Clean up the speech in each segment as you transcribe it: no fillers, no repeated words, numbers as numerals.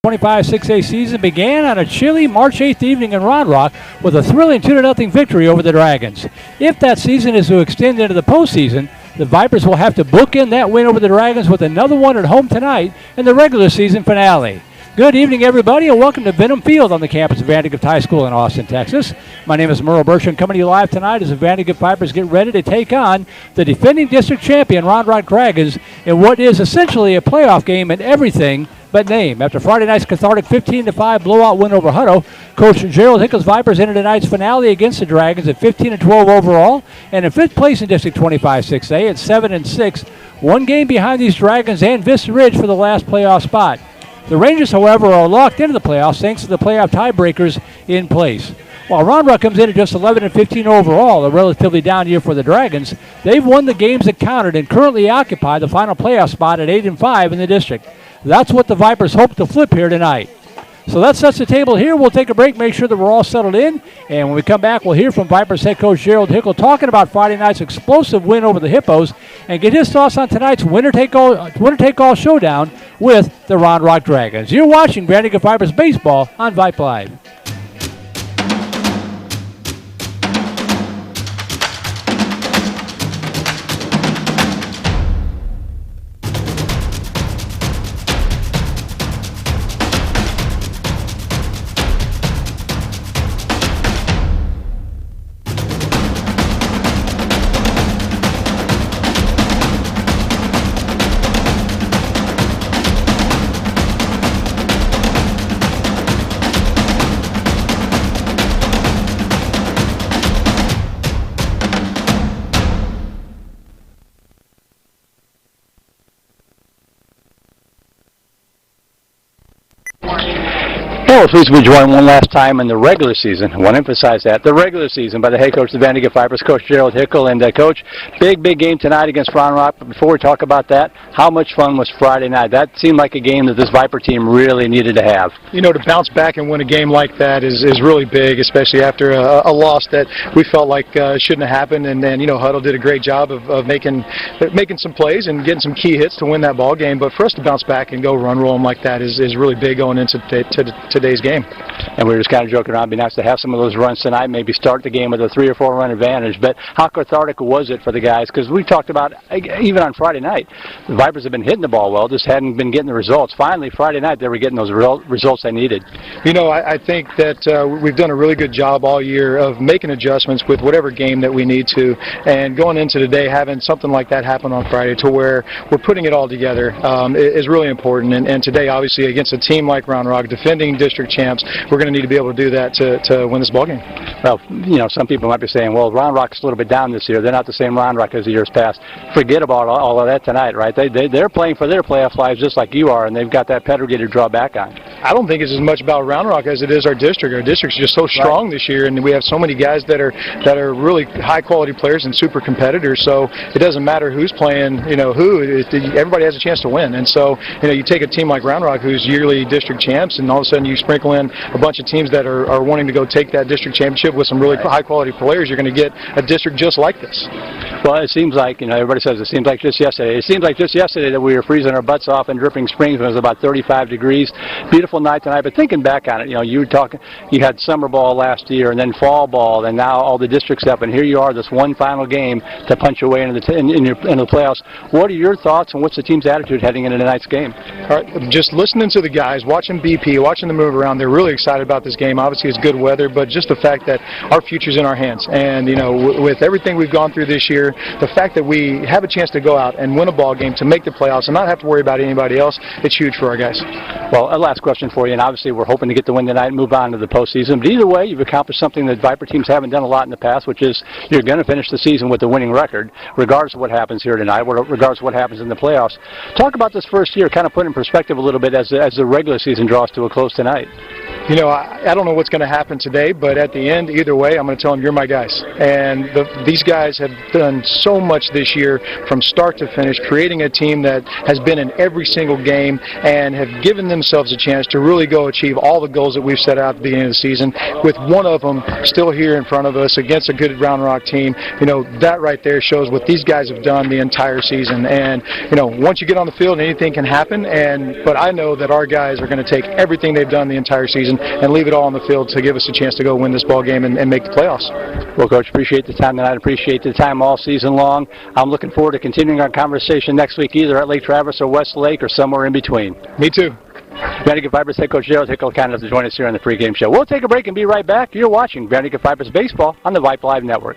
25-6A season began on a chilly March 8th evening in Round Rock with a thrilling 2-0 victory over the Dragons. If that season is to extend into the postseason, the Vipers will have to bookend that win over the Dragons with another one at home tonight in the regular season finale. Good evening, everybody, and welcome to Benham Field on the campus of VANDEGRIFT High School in Austin, Texas. My name is Merle Bershon, coming to you live tonight as the VANDEGRIFT Vipers get ready to take on the defending district champion Round Rock Dragons in what is essentially a playoff game in everything but name. After Friday night's cathartic 15-5 blowout win over Hutto, Coach Gerald Hickle's Vipers entered tonight's finale against the Dragons at 15-12 overall and in 5th place in District 25-6A at 7-6, one game behind these Dragons and Vista Ridge for the last playoff spot. The Rangers, however, are locked into the playoffs thanks to the playoff tiebreakers in place. While Round Rock comes in at just 11-15 overall, a relatively down year for the Dragons, they've won the games that counted and currently occupy the final playoff spot at 8-5 in the district. That's what the Vipers hope to flip here tonight. So that sets the table here. We'll take a break, make sure that we're all settled in. And when we come back, we'll hear from Vipers head coach Gerald Hickle talking about Friday night's explosive win over the Hippos and get his thoughts on tonight's winner-take-all showdown with the Round Rock Dragons. You're watching VANDEGRIFT Vipers Baseball on Vype Live. Well, please be joined one last time in the regular season. I want to emphasize that. The regular season by the head coach of the VANDEGRIFT Vipers, Coach Gerald Hickle. And, Coach, big game tonight against Round Rock. But before we talk about that, how much fun was Friday night? That seemed like a game that this Viper team really needed to have. You know, to bounce back and win a game like that is really big, especially after a loss that we felt like shouldn't have happened. And then, you know, Huddle did a great job of making some plays and getting some key hits to win that ball game. But for us to bounce back and go run roll them like that is really big going into today's game. And we were just kind of joking around. It'd be nice to have some of those runs tonight, maybe start the game with a 3 or 4 run advantage. But how cathartic was it for the guys? Because we talked about, even on Friday night, the Vipers have been hitting the ball well, just hadn't been getting the results. Finally, Friday night, they were getting those results they needed. You know, I think that we've done a really good job all year of making adjustments with whatever game that we need to. And going into today, having something like that happen on Friday to where we're putting it all together is really important. And today, obviously, against a team like Round Rock, defending district champs, we're going to need to be able to do that to win this ballgame. Well, you know, some people might be saying, well, Round Rock's a little bit down this year. They're not the same Round Rock as the years past. Forget about all of that tonight, right? They're playing for their playoff lives just like you are, and they've got that pedigree to draw back on. I don't think it's as much about Round Rock as it is our district. Our district's just so strong this year, and we have so many guys that are really high-quality players and super competitors, so it doesn't matter who's playing, you know, everybody has a chance to win. And so, you know, you take a team like Round Rock who's yearly district champs, and all of a sudden you sprinkle in a bunch of teams that are wanting to go take that district championship with some really high-quality players, you're going to get a district just like this. Well, it seems like, you know, everybody says it seems like just yesterday. It seems like just yesterday that we were freezing our butts off in Dripping Springs when it was about 35 degrees. Beautiful night tonight, but thinking back on it, you know, you had summer ball last year and then fall ball, and now all the districts up, and here you are, this one final game to punch your way into the playoffs. What are your thoughts, and what's the team's attitude heading into tonight's game? All right, just listening to the guys, watching BP, watching them move around, they're really excited about this game. Obviously, it's good weather, but just the fact that our future's in our hands. And, you know, with everything we've gone through this year, the fact that we have a chance to go out and win a ball game to make the playoffs and not have to worry about anybody else, it's huge for our guys. Well, a last question for you, and obviously we're hoping to get the win tonight and move on to the postseason. But either way, you've accomplished something that Viper teams haven't done a lot in the past, which is you're going to finish the season with a winning record, regardless of what happens here tonight, regardless of what happens in the playoffs. Talk about this first year, kind of put in perspective a little bit as the regular season draws to a close tonight. I don't know what's going to happen today, but at the end, either way, I'm going to tell them you're my guys. And these guys have done so much this year from start to finish, creating a team that has been in every single game and have given themselves a chance to really go achieve all the goals that we've set out at the beginning of the season, with one of them still here in front of us against a good Round Rock team. That right there shows what these guys have done the entire season. And, once you get on the field, anything can happen. But I know that our guys are going to take everything they've done the entire season and leave it all on the field to give us a chance to go win this ball game and make the playoffs. Well, Coach, appreciate the time tonight. Appreciate the time all season long. I'm looking forward to continuing our conversation next week, either at Lake Travis or Westlake or somewhere in between. Me too. VandeGrift Vipers head coach Gerald Hickel kind enough to join us here on the pregame show. We'll take a break and be right back. You're watching VandeGrift Vipers baseball on the Vype Live Network.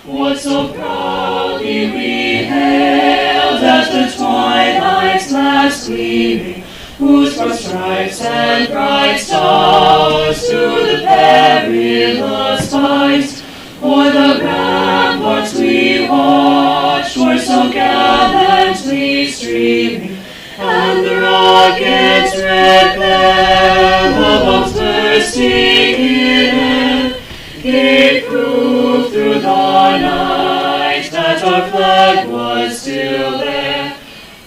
What so proudly we hailed at the twilight's last gleaming, whose broad stripes and bright stars to the perilous fight o'er the ramparts we watched were so gallantly streaming, and the rocket's red glare, the bombs bursting in air, gave proof through the night that our flag was still there.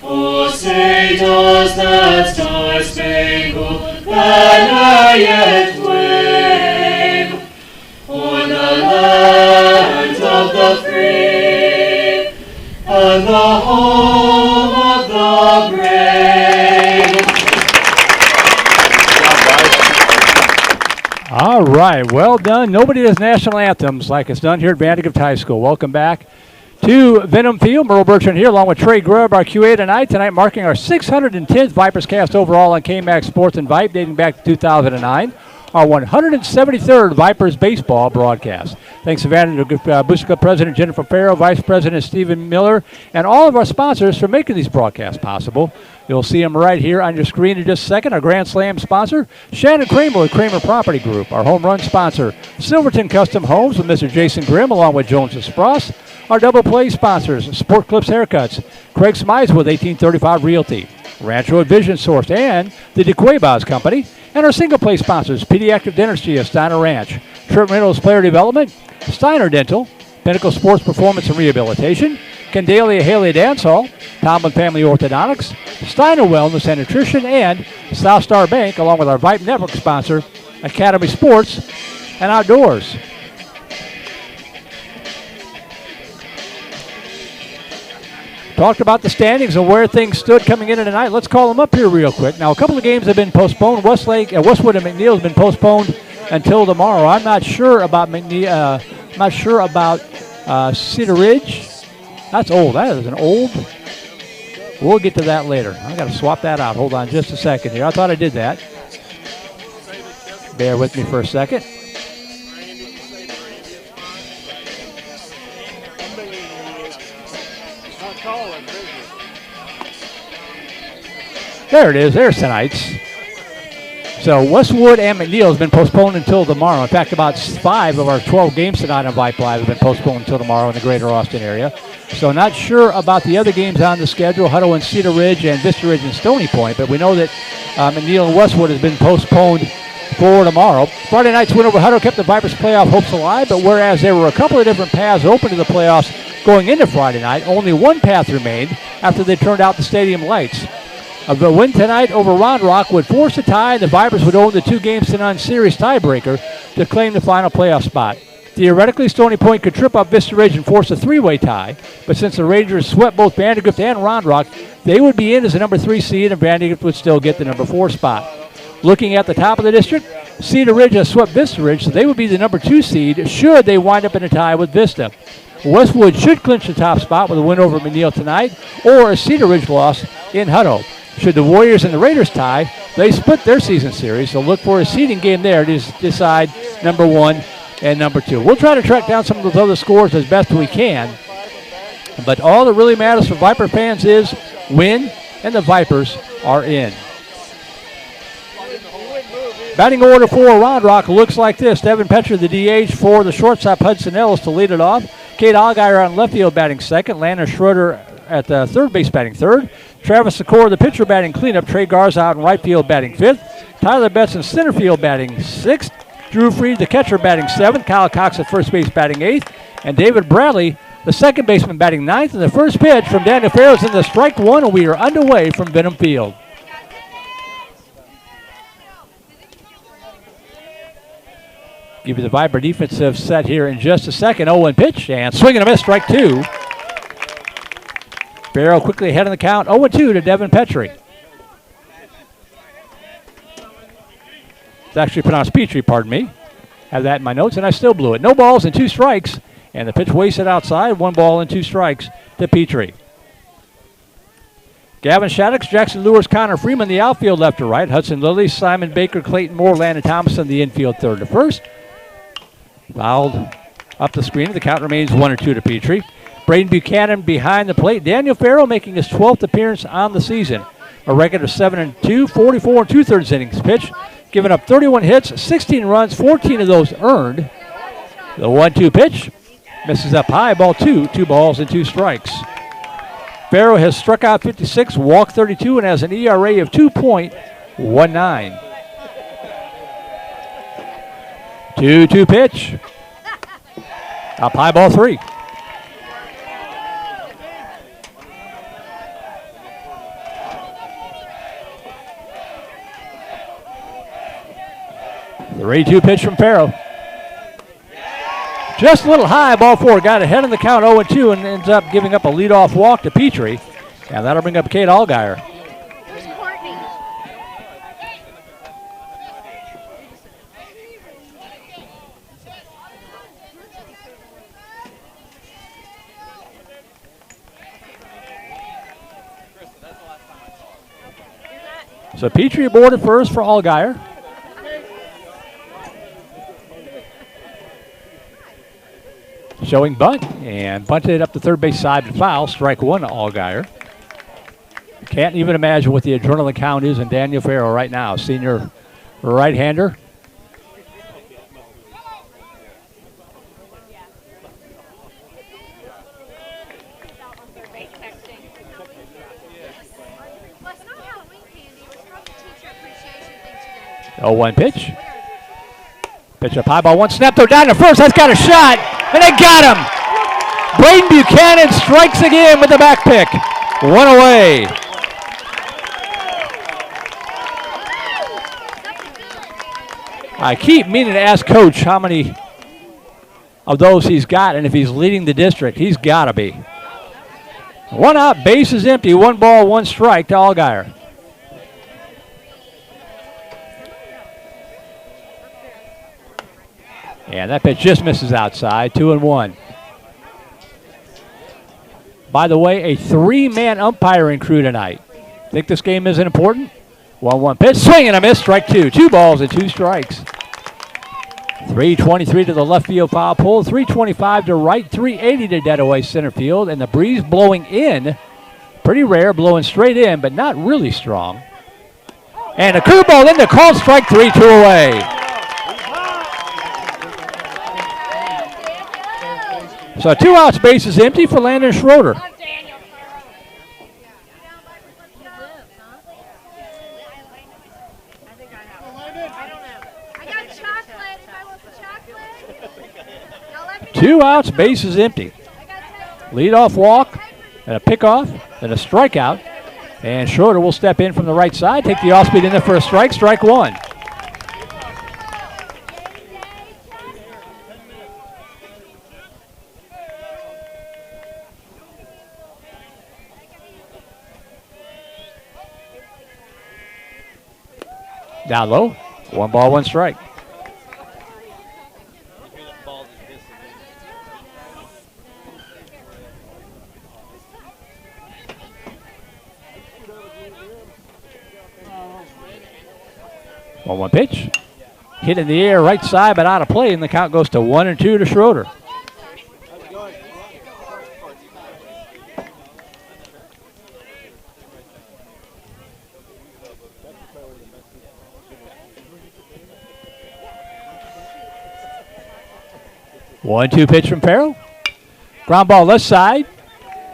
Oh, say does that star-spangled banner yet wave o'er the land of the free and the home of the brave? All right, well done. Nobody does national anthems like it's done here at VandeGrift High School. Welcome back to Venom Field. Merle Bertrand here along with Trey Grubb, our QA tonight marking our 610th Vipers cast overall on KMAX Sports and Vype dating back to 2009. Our 173rd Vipers baseball broadcast. Thanks to VandeGrift Booster Club President Jennifer Farrow, Vice President Stephen Miller, and all of our sponsors for making these broadcasts possible. You'll see them right here on your screen in just a second. Our Grand Slam sponsor, Shannon Kramer with Kramer Property Group. Our home run sponsor, Silverton Custom Homes with Mr. Jason Grimm along with Jones and Spross. Our double play sponsors, Sport Clips Haircuts, Craig Smize with 1835 Realty, Rancho Vision Source, and the DeQuebas Company. And our single play sponsors, Pediatric Dentistry of Steiner Ranch, Trent Reynolds Player Development, Steiner Dental, Pinnacle Sports Performance and Rehabilitation, Candalia Haley Dance Hall, Tomlin Family Orthodontics, Steiner Wellness and Nutrition, and South Star Bank, along with our Vype Network sponsor, Academy Sports and Outdoors. Talked about the standings and where things stood coming into tonight. Let's call them up here real quick. Now, a couple of games have been postponed. Westwood and McNeil has been postponed until tomorrow. I'm not sure about Cedar Ridge. That's old. That is an old. We'll get to that later. I got to swap that out. Hold on just a second here. I thought I did that. Bear with me for a second. There it is. There's tonight's. So Westwood and McNeil has been postponed until tomorrow. In fact, about 5 of our 12 games tonight on Vype Live have been postponed until tomorrow in the greater Austin area. So not sure about the other games on the schedule, Hutto and Cedar Ridge and Vista Ridge and Stony Point, but we know that McNeil and Westwood has been postponed for tomorrow. Friday night's win over Hutto kept the Vipers' playoff hopes alive, but whereas there were a couple of different paths open to the playoffs going into Friday night, only one path remained after they turned out the stadium lights. The win tonight over Round Rock would force a tie, and the Vipers would own the 2-0 series tiebreaker to claim the final playoff spot. Theoretically, Stony Point could trip up Vista Ridge and force a 3-way tie, but since the Rangers swept both VandeGrift and Round Rock, they would be in as the number 3 seed, and VandeGrift would still get the number 4 spot. Looking at the top of the district, Cedar Ridge has swept Vista Ridge, so they would be the number 2 seed should they wind up in a tie with Vista. Westwood should clinch the top spot with a win over McNeil tonight, or a Cedar Ridge loss in Hutto. Should the Warriors and the Raiders tie, they split their season series, so look for a seeding game there to decide number 1 and number 2. We'll try to track down some of those other scores as best we can, but all that really matters for Viper fans is win, and the Vipers are in. Batting order for Round Rock looks like this. Devin Petcher, the DH, for the shortstop, Hudson Ellis to lead it off. Kate Allgaier on left field batting second. Landon Schroeder at the third base batting third. Travis Secor, the pitcher, batting cleanup. Trey Garza out in right field batting fifth. Tyler Betts in center field batting sixth. Drew Freed, the catcher, batting seventh. Kyle Cox at first base batting eighth. And David Bradley, the second baseman, batting ninth. And the first pitch from Daniel Farrow is in the strike one, and we are underway from Benham Field. Give you the Viper defensive set here in just a second. 0-1 pitch, and swing and a miss, strike two. Farrow quickly ahead on the count, 0-2 to Devin Petrie. It's actually pronounced Petrie, pardon me. Have that in my notes, and I still blew it. No balls and 2 strikes, and the pitch wasted outside. 1 ball and 2 strikes to Petrie. Gavin Shaddix, Jackson Lewis, Connor Freeman, the outfield left to right. Hudson Lilly, Simon Baker, Clayton Moore, Landon Thomason, the infield third to first. Fouled up the screen. The count remains 1-2 to Petrie. Braden Buchanan behind the plate. Daniel Farrow making his 12th appearance on the season. A record of 7-2, 44 and 2/3 innings pitched. Giving up 31 hits, 16 runs, 14 of those earned. The 1-2 pitch misses up high, ball 2, 2 balls and 2 strikes. Farrow has struck out 56, walked 32, and has an ERA of 2.19. 2-2 pitch. Up high, ball 3. The 3-2 pitch from Farrow. Just a little high, ball 4. Got ahead in the count, 0-2, and ends up giving up a leadoff walk to Petrie. And that'll bring up Kate Allgaier. So Petrie aboard at first for Allgaier. Showing bunt, and bunted it up the third base side to foul. Strike 1 to Allgaier. Can't even imagine what the adrenaline count is in Daniel Farrow right now. Senior right-hander. Oh, 1 pitch. Pitch up high, ball 1, snap throw down to first. That's got a shot, and they got him. Braden Buchanan strikes again with the back pick. 1 away. I keep meaning to ask Coach how many of those he's got, and if he's leading the district. He's got to be. 1 out, base is empty. 1 ball, 1 strike to Allgaier. And that pitch just misses outside, 2-1. By the way, a 3-man umpiring crew tonight. Think this game isn't important? 1-1 pitch, swing and a miss, strike 2. 2 balls and 2 strikes. 323 to the left field foul pole, 325 to right, 380 to dead away center field, and the breeze blowing in, pretty rare, blowing straight in, but not really strong. And a curveball into called strike 3, 2 away. So 2 outs, base is empty for Landon Schroeder. Two outs, base is empty. Leadoff walk, and a pickoff, and a strikeout. And Schroeder will step in from the right side, take the off speed in there for a strike, strike 1. Down low, 1 ball, 1 strike. One pitch, hit in the air, right side, but out of play, and the count goes to 1-2 to Schroeder. 1-2 pitch from Farrell. Ground ball left side.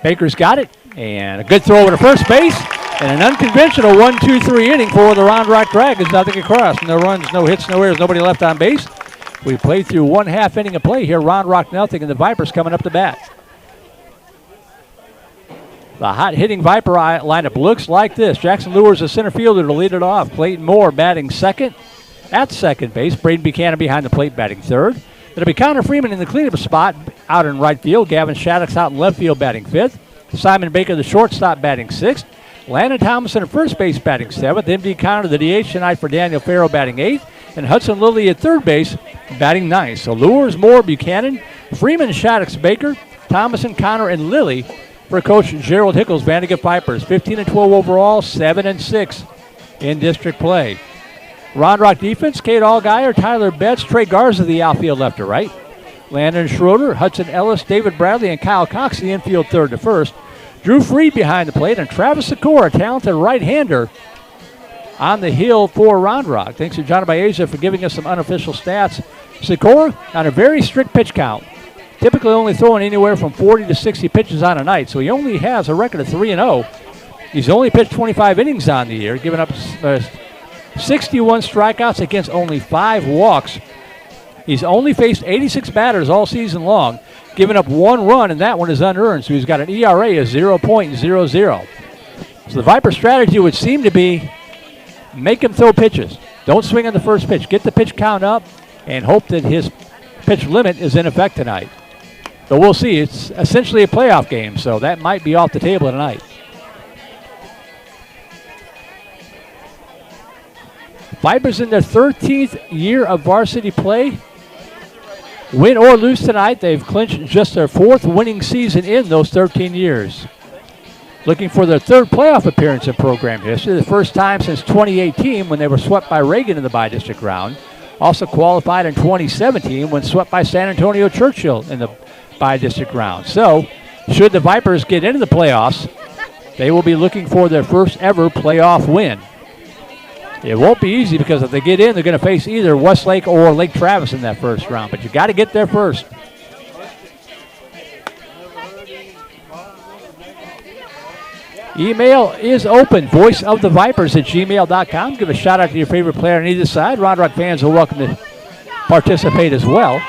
Baker's got it. And a good throw over to first base. And an unconventional 1-2-3 inning for the Round Rock Dragons. Nothing across. No runs, no hits, no errors, nobody left on base. We played through 1/2 inning of play here. Round Rock nothing, and the Vipers coming up to bat. The hot-hitting Viper lineup looks like this. Jackson Lewis, the center fielder, to lead it off. Clayton Moore batting second at second base. Braden Buchanan behind the plate batting third. It'll be Connor Freeman in the cleanup spot out in right field. Gavin Shaddix out in left field batting fifth. Simon Baker, the shortstop, batting sixth. Landon Thomason at first base batting seventh. M.D. Connor, the DH tonight for Daniel Farrell, batting eighth. And Hudson Lilly at third base batting ninth. So Lures, Moore, Buchanan, Freeman, Shaddix, Baker, Thomason, Connor, and Lilly for Coach Gerald Hickles. VandeGrift Vipers 15-12 overall, 7-6 in district play. Round Rock defense, Kate Allgaier, Tyler Betts, Trey Garza, the outfield left to right. Landon Schroeder, Hudson Ellis, David Bradley, and Kyle Cox, the infield third to first. Drew Freed behind the plate, and Travis Sikora, a talented right-hander, on the hill for Round Rock. Thanks to John Baeza for giving us some unofficial stats. Sikora on a very strict pitch count, typically only throwing anywhere from 40 to 60 pitches on a night, so he only has a record of 3-0. He's only pitched 25 innings on the year, giving up 61 strikeouts against only 5 walks. He's only faced 86 batters all season long, giving up 1 run, and that one is unearned, so he's got an ERA of 0.00. So the Viper strategy would seem to be make him throw pitches. Don't swing on the first pitch. Get the pitch count up and hope that his pitch limit is in effect tonight. But we'll see. It's essentially a playoff game, so that might be off the table tonight. Vipers in their 13th year of varsity play. Win or lose tonight, they've clinched just their 4th winning season in those 13 years. Looking for their 3rd playoff appearance in program history, the first time since 2018 when they were swept by Reagan in the bi-district round. Also qualified in 2017 when swept by San Antonio Churchill in the bi-district round. So, should the Vipers get into the playoffs, they will be looking for their first ever playoff win. It won't be easy because if they get in, they're going to face either Westlake or Lake Travis in that first round. But you got to get there first. Email is open, voiceofthevipers@gmail.com. Give a shout out to your favorite player on either side. Round Rock fans are welcome to participate as well.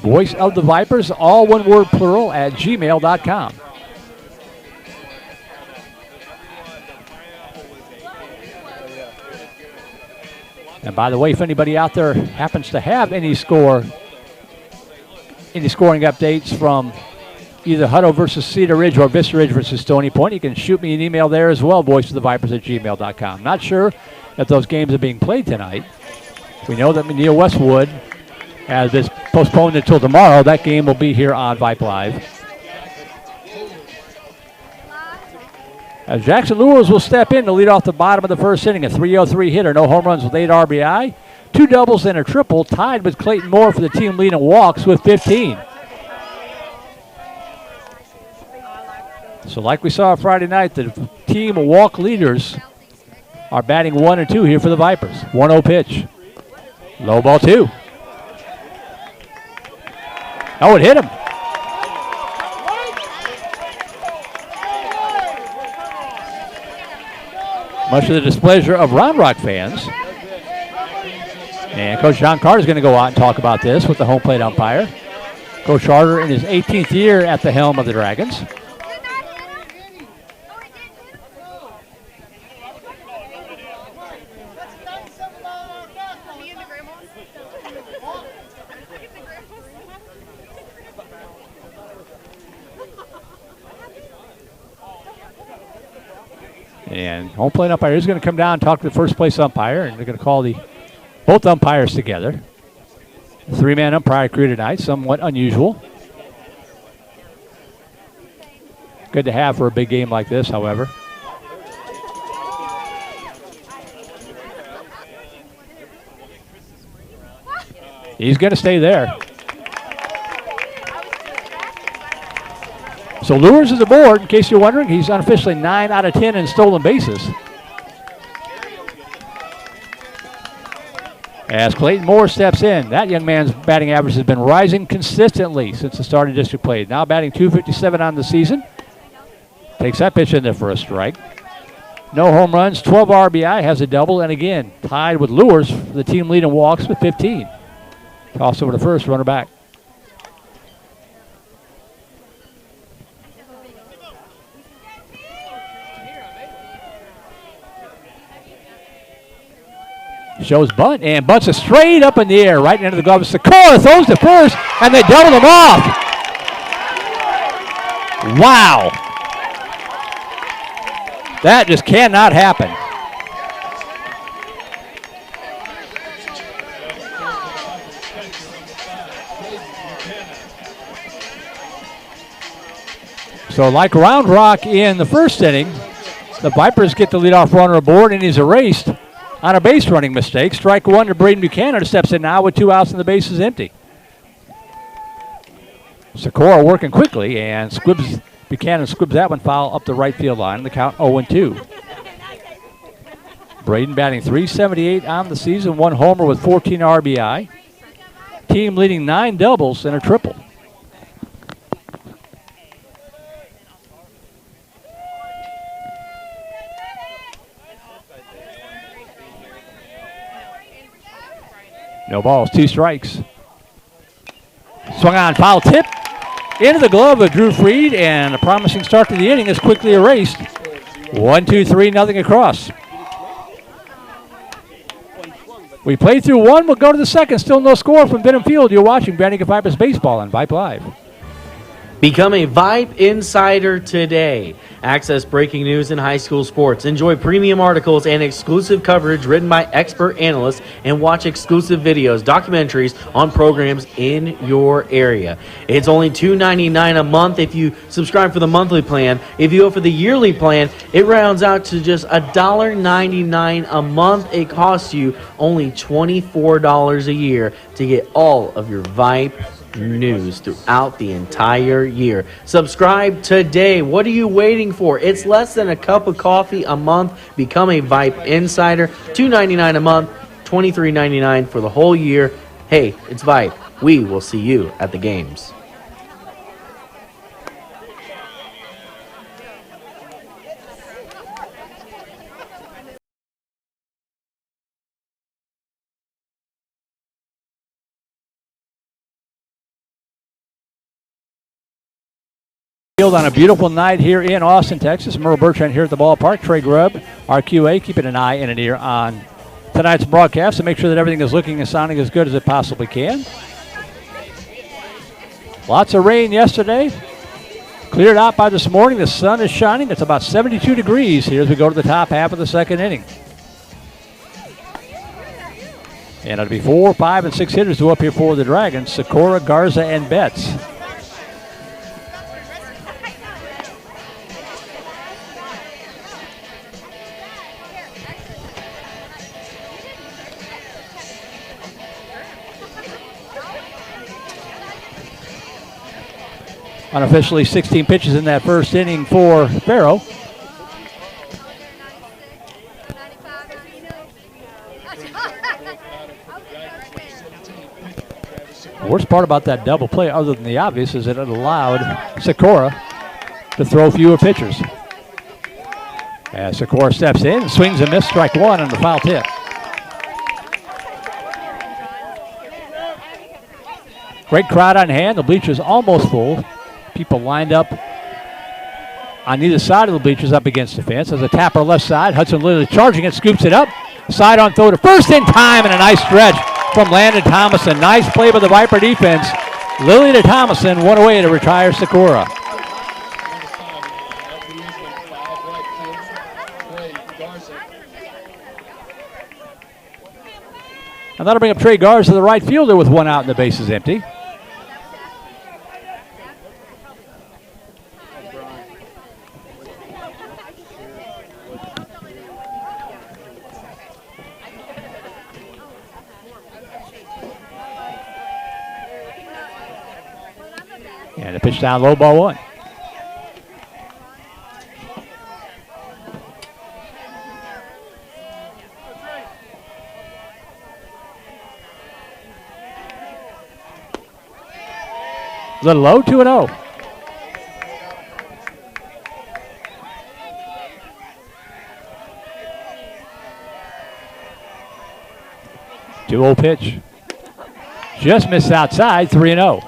Voice of the Vipers, all one word plural, at gmail.com. And by the way, if anybody out there happens to have any scoring updates from either Hutto versus Cedar Ridge or Vista Ridge versus Stony Point, you can shoot me an email there as well, voiceofthevipers@gmail.com. Not sure if those games are being played tonight. We know that McNeil Westwood has this postponed until tomorrow. That game will be here on Vype Live. As Jackson Lewis will step in to lead off the bottom of the first inning, a 303 hitter, no home runs with 8 RBI, 2 doubles and a triple, tied with Clayton Moore for the team lead in walks with 15. So like we saw Friday night, the team walk leaders are batting 1 and 2 here for the Vipers. 1-0 pitch. Low ball 2. Oh, it hit him. Much to the displeasure of Round Rock fans. And Coach John Carter is going to go out and talk about this with the home plate umpire. Coach Carter in his 18th year at the helm of the Dragons. And home plate umpire is going to come down and talk to the first place umpire, and they're going to call both umpires together. The 3-man umpire crew tonight, somewhat unusual. Good to have for a big game like this, however. He's going to stay there. So Lures is aboard, in case you're wondering. He's unofficially 9 out of 10 in stolen bases. As Clayton Moore steps in, that young man's batting average has been rising consistently since the start of district play. Now batting .257 on the season. Takes that pitch in there for a strike. No home runs, 12 RBI, has a double, and again, tied with Lures for the team lead in walks with 15. Toss over to first, runner back. Shows bunt, and bunts it straight up in the air, right into the glove of Sikora, throws to first, and they double him off. Wow. That just cannot happen. So like Round Rock in the first inning, the Vipers get the leadoff runner aboard, and he's erased on a base running mistake. Strike one to Braden Buchanan, who steps in now with 2 outs and the base is empty. Sikora working quickly, and Buchanan squibs that one foul up the right field line. The count 0-2. Braden batting .378 on the season, 1 homer with 14 RBI. Team leading 9 doubles and a triple. No balls, 2 strikes. Swung on, foul tip into the glove of Drew Freed, and a promising start to the inning is quickly erased. 1-2-3, nothing across. We played through 1, we'll go to the second. Still no score from Benham Field. You're watching Vandegrifts Vipers baseball on Vype Live. Become a Vype Insider today. Access breaking news in high school sports. Enjoy premium articles and exclusive coverage written by expert analysts, and watch exclusive videos, documentaries on programs in your area. It's only $2.99 a month if you subscribe for the monthly plan. If you go for the yearly plan, it rounds out to just $1.99 a month. It costs you only $24 a year to get all of your Vype news throughout the entire year. Subscribe today. What are you waiting for? It's less than a cup of coffee a month. Become a Vype Insider. $2.99 a month, $23.99 for the whole year. Hey, it's Vype. We will see you at the games. On a beautiful night here in Austin, Texas. Merle Bertrand here at the ballpark. Trey Grubb, our QA, keeping an eye and an ear on tonight's broadcast to make sure that everything is looking and sounding as good as it possibly can. Lots of rain yesterday. Cleared out by this morning. The sun is shining. It's about 72 degrees here as we go to the top half of the second inning. And it'll be 4, 5, and 6 hitters to up here for the Dragons. Sikora, Garza, and Betts. Unofficially 16 pitches in that first inning for Farrow. The worst part about that double play, other than the obvious, is that it allowed Sikora to throw fewer pitchers. As Sikora steps in, swings and misses, strike one on the foul tip. Great crowd on hand. The bleachers almost full. People lined up on either side of the bleachers up against the fence. There's a tapper left side. Hudson literally charging it, scoops it up. Side on throw to first in time, and a nice stretch from Landon Thomason. Nice play by the Viper defense. Lily to Thomason, one away to retire Sikora. And that'll bring up Trey Garza, the right fielder, with 1 out and the base is empty. And a pitch down low, ball 1. A little low, 2-0. Two-0 pitch. Just missed outside, 3-0.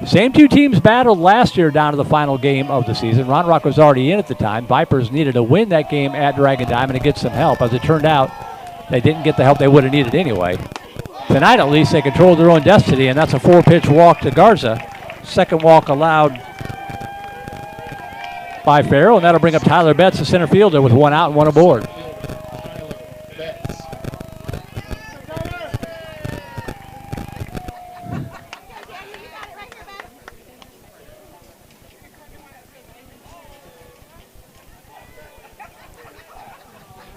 Same two teams battled last year down to the final game of the season. Round Rock was already in at the time. Vipers needed to win that game at Dragon Diamond to get some help. As it turned out, they didn't get the help they would have needed anyway. Tonight, at least, they controlled their own destiny, and that's a 4-pitch walk to Garza. Second walk allowed by Farrell, and that'll bring up Tyler Betts, the center fielder, with one out and one aboard.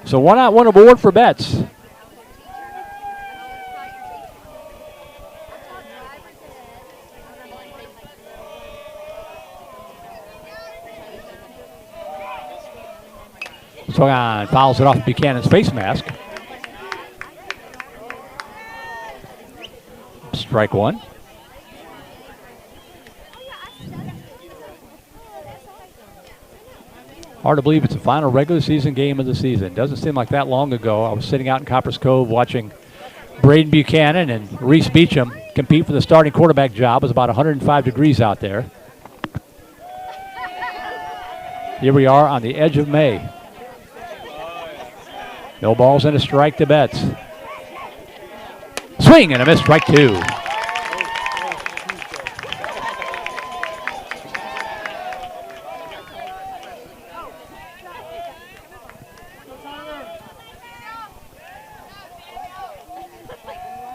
So one out, one aboard for Betts. Swung on, fouls it off Buchanan's face mask. Strike one. Hard to believe it's the final regular season game of the season. Doesn't seem like that long ago. I was sitting out in Copper's Cove watching Braden Buchanan and Reese Beecham compete for the starting quarterback job. It was about 105 degrees out there. Here we are on the edge of May. No balls and a strike to Betts. Swing and a miss, strike two.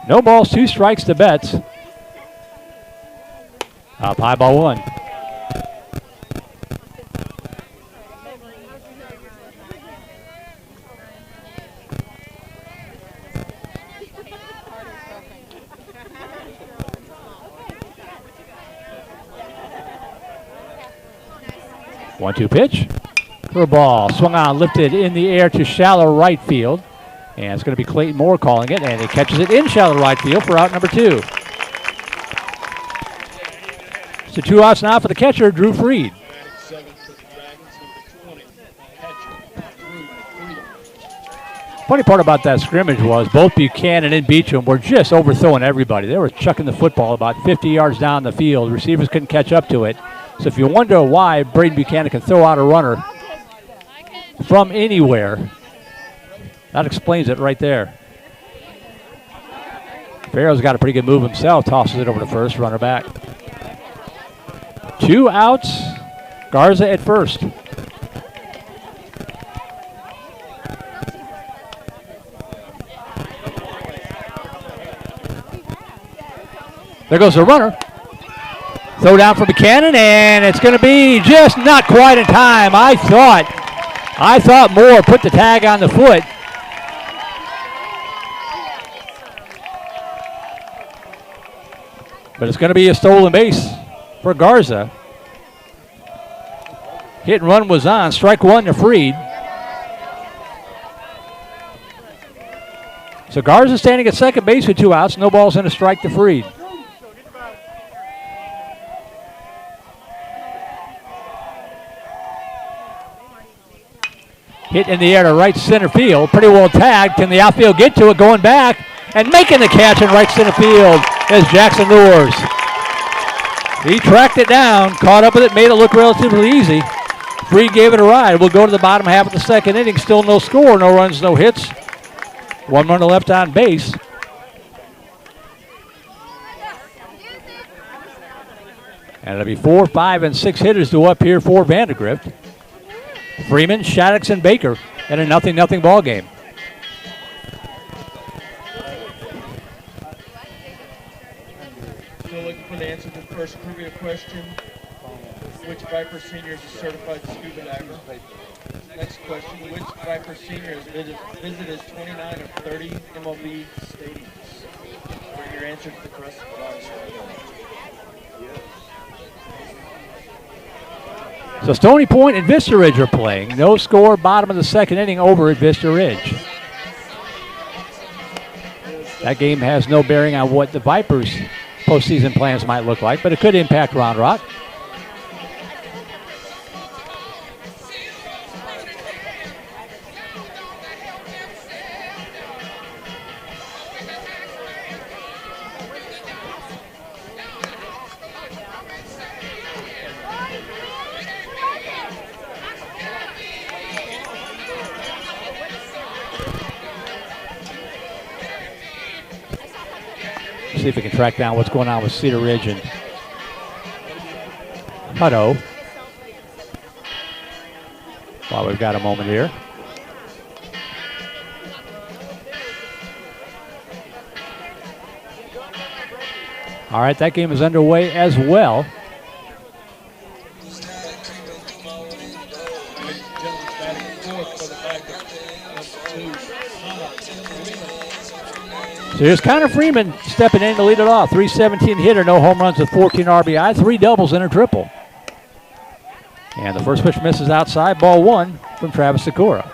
No balls, two strikes to Betts. Up high, ball one. One-two pitch for a ball. Swung on, lifted in the air to shallow right field. And it's going to be Clayton Moore calling it, and he catches it in shallow right field for out number two. So 2 outs now for the catcher, Drew Freed. Funny part about that scrimmage was both Buchanan and Beecham were just overthrowing everybody. They were chucking the football about 50 yards down the field. Receivers couldn't catch up to it. So if you wonder why Braden Buchanan can throw out a runner from anywhere, that explains it right there. Farrell's got a pretty good move himself. Tosses it over to first, runner back. 2 outs. Garza at first. There goes the runner. Throw down for Buchanan, and it's going to be just not quite in time. I thought Moore put the tag on the foot. But it's going to be a stolen base for Garza. Hit and run was on. Strike one to Freed. So Garza standing at second base with 2 outs. No balls and a strike to Freed. Hit in the air to right center field. Pretty well tagged. Can the outfield get to it? Going back and making the catch in right center field is Jackson Lures. He tracked it down, caught up with it, made it look relatively easy. Freed gave it a ride. We'll go to the bottom half of the second inning. Still no score, no runs, no hits. 1 runner left on base. And it'll be 4, 5, and 6 hitters to up here for Vandegrift. Freeman, Shaddix, and Baker in a 0-0 ball game. Still looking for the answer to the first trivia question. Which Viper senior is a certified scuba diver? Next question. Which Viper senior has visited 29 of 30 MLB stadiums? For your answer to the correct question. So Stony Point and Vista Ridge are playing. No score, bottom of the second inning over at Vista Ridge. That game has no bearing on what the Vipers' postseason plans might look like, but it could impact Round Rock. See if we can track down what's going on with Cedar Ridge and Hutto. While we've got a moment here. All right, that game is underway as well. So here's Connor Freeman stepping in to lead it off. 317 hitter, no home runs with 14 RBI, 3 doubles and a triple. And the first pitch misses outside, ball 1 from Travis Sikora.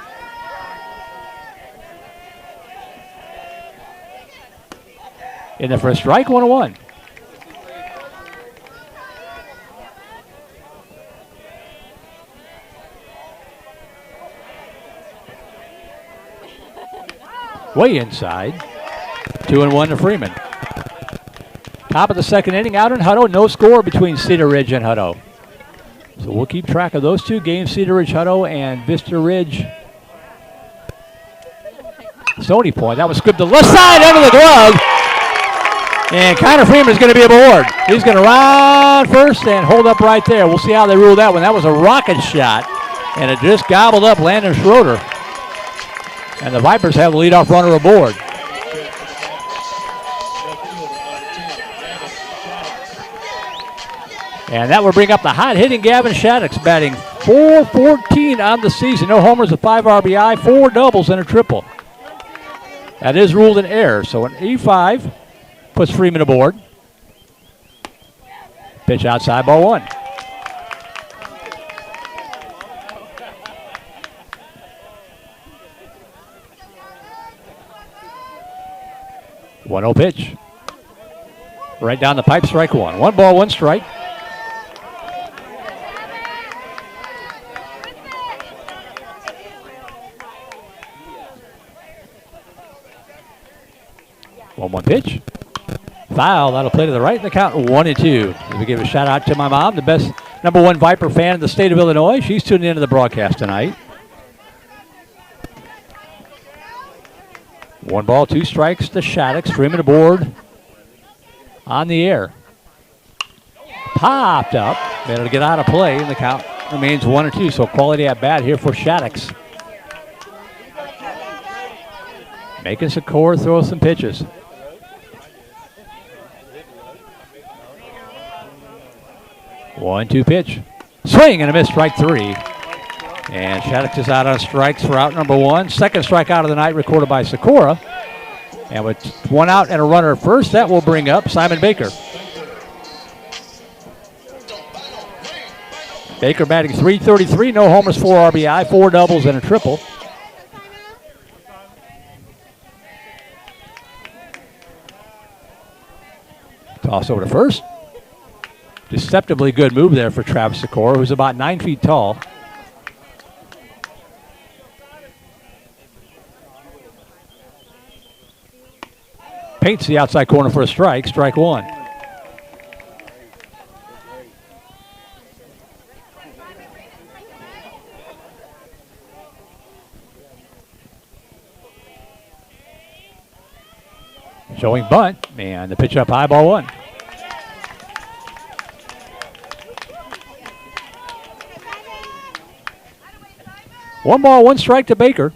In there for a strike, 1-1. Way inside. 2-1 to Freeman. Top of the second inning, out in Hutto. No score between Cedar Ridge and Hutto. So we'll keep track of those two games, Cedar Ridge Hutto and Vista Ridge Stony Point. That was scooped to the left side under the glove. And Connor Freeman's going to be aboard. He's going to run first and hold up right there. We'll see how they rule that one. That was a rocket shot, and it just gobbled up Landon Schroeder. And the Vipers have the leadoff runner aboard. And that will bring up the hot-hitting Gavin Shaddix, batting .414 on the season. No homers with 5 RBI, 4 doubles, and a triple. That is ruled an error, so an E5 puts Freeman aboard. Pitch outside, ball 1. One-0 pitch. Right down the pipe, strike 1. 1 ball, 1 strike. One pitch. Foul. That'll play to the right in the count. 1-2. We give a shout out to my mom, the best #1 Viper fan in the state of Illinois. She's tuning into the broadcast tonight. 1 ball, 2 strikes to Shaddix. Freeman aboard on the air. Popped up. Able to get out of play, and the count remains 1-2. So quality at bat here for Shaddix. Making Sikora throw some pitches. 1-2 pitch. Swing and a miss, strike 3. And Shaddix is out on strikes for out number 1. Second strikeout of the night recorded by Sikora. And with 1 out and a runner at first, that will bring up Simon Baker. Baker batting .333, no homers, 4 RBI, 4 doubles, and a triple. Toss over to first. Deceptively good move there for Travis Sikora, who's about 9 feet tall. Paints the outside corner for a strike, strike 1. Showing bunt, and the pitch up high, ball 1. One ball, 1 strike to Baker.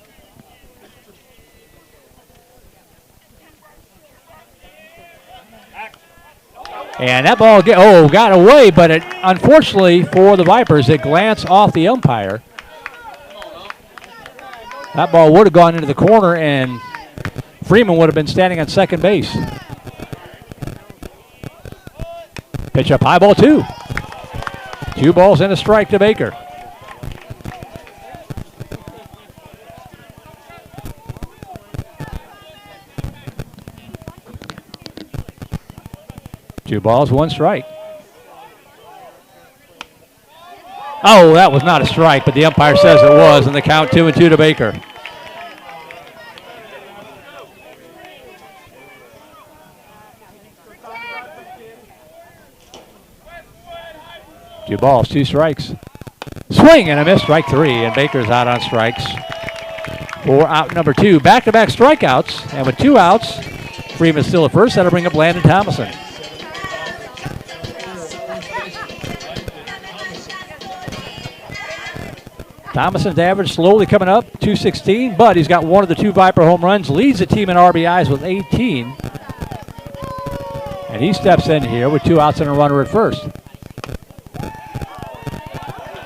And that ball got away, but it unfortunately for the Vipers, it glanced off the umpire. That ball would have gone into the corner, and Freeman would have been standing on second base. Pitch up high, ball 2. 2 balls and a strike to Baker. 2 balls, 1 strike. Oh, that was not a strike, but the umpire says it was, and the count 2-2 to Baker. Two balls, 2 strikes. Swing and a miss, strike 3, and Baker's out on strikes for out number 2. Back-to-back strikeouts, and with 2 outs, Freeman's still at first. That'll bring up Landon Thomason. Thomason's average slowly coming up, 216, but he's got one of the 2 Viper home runs, leads the team in RBIs with 18. And he steps in here with 2 outs and a runner at first.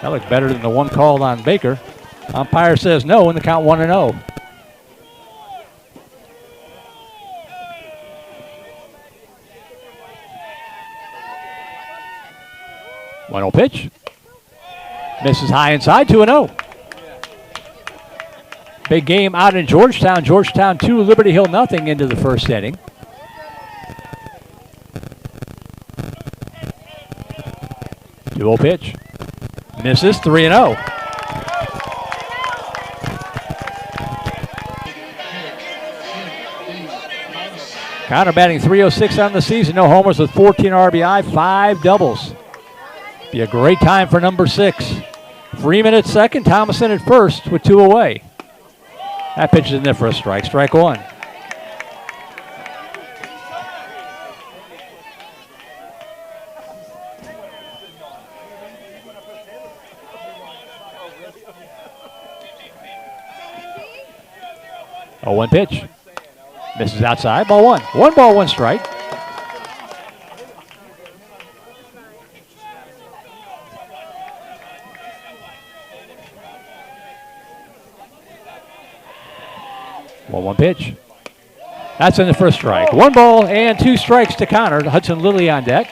That looks better than the one called on Baker. Umpire says no, and the count 1-0. One-0 pitch. Misses high inside, 2-0. Big game out in Georgetown. Georgetown 2, Liberty Hill nothing into the first inning. Two-0 pitch. Misses, 3-0. Connor batting .306 on the season. No homers with 14 RBI, 5 doubles. Be a great time for number 6. Freeman at second, Thomason at first with 2 away. That pitch is in there for a strike. Strike 1. Oh, 1 pitch. Misses outside, ball 1. 1 ball, 1 strike. One pitch. That's in the first strike. 1 ball and 2 strikes to Connor. Hudson Lilly on deck.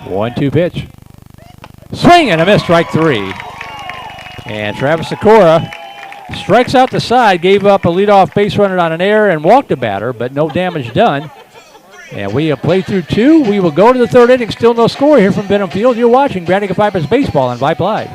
One-two pitch. Swing and a miss, strike 3. And Travis Sikora strikes out the side, gave up a leadoff base runner on an error and walked a batter, but no damage done. And we have played through 2. We will go to the 3rd inning. Still no score here from Benham Field. You're watching Vandegrifts Vipers baseball on Vype Live.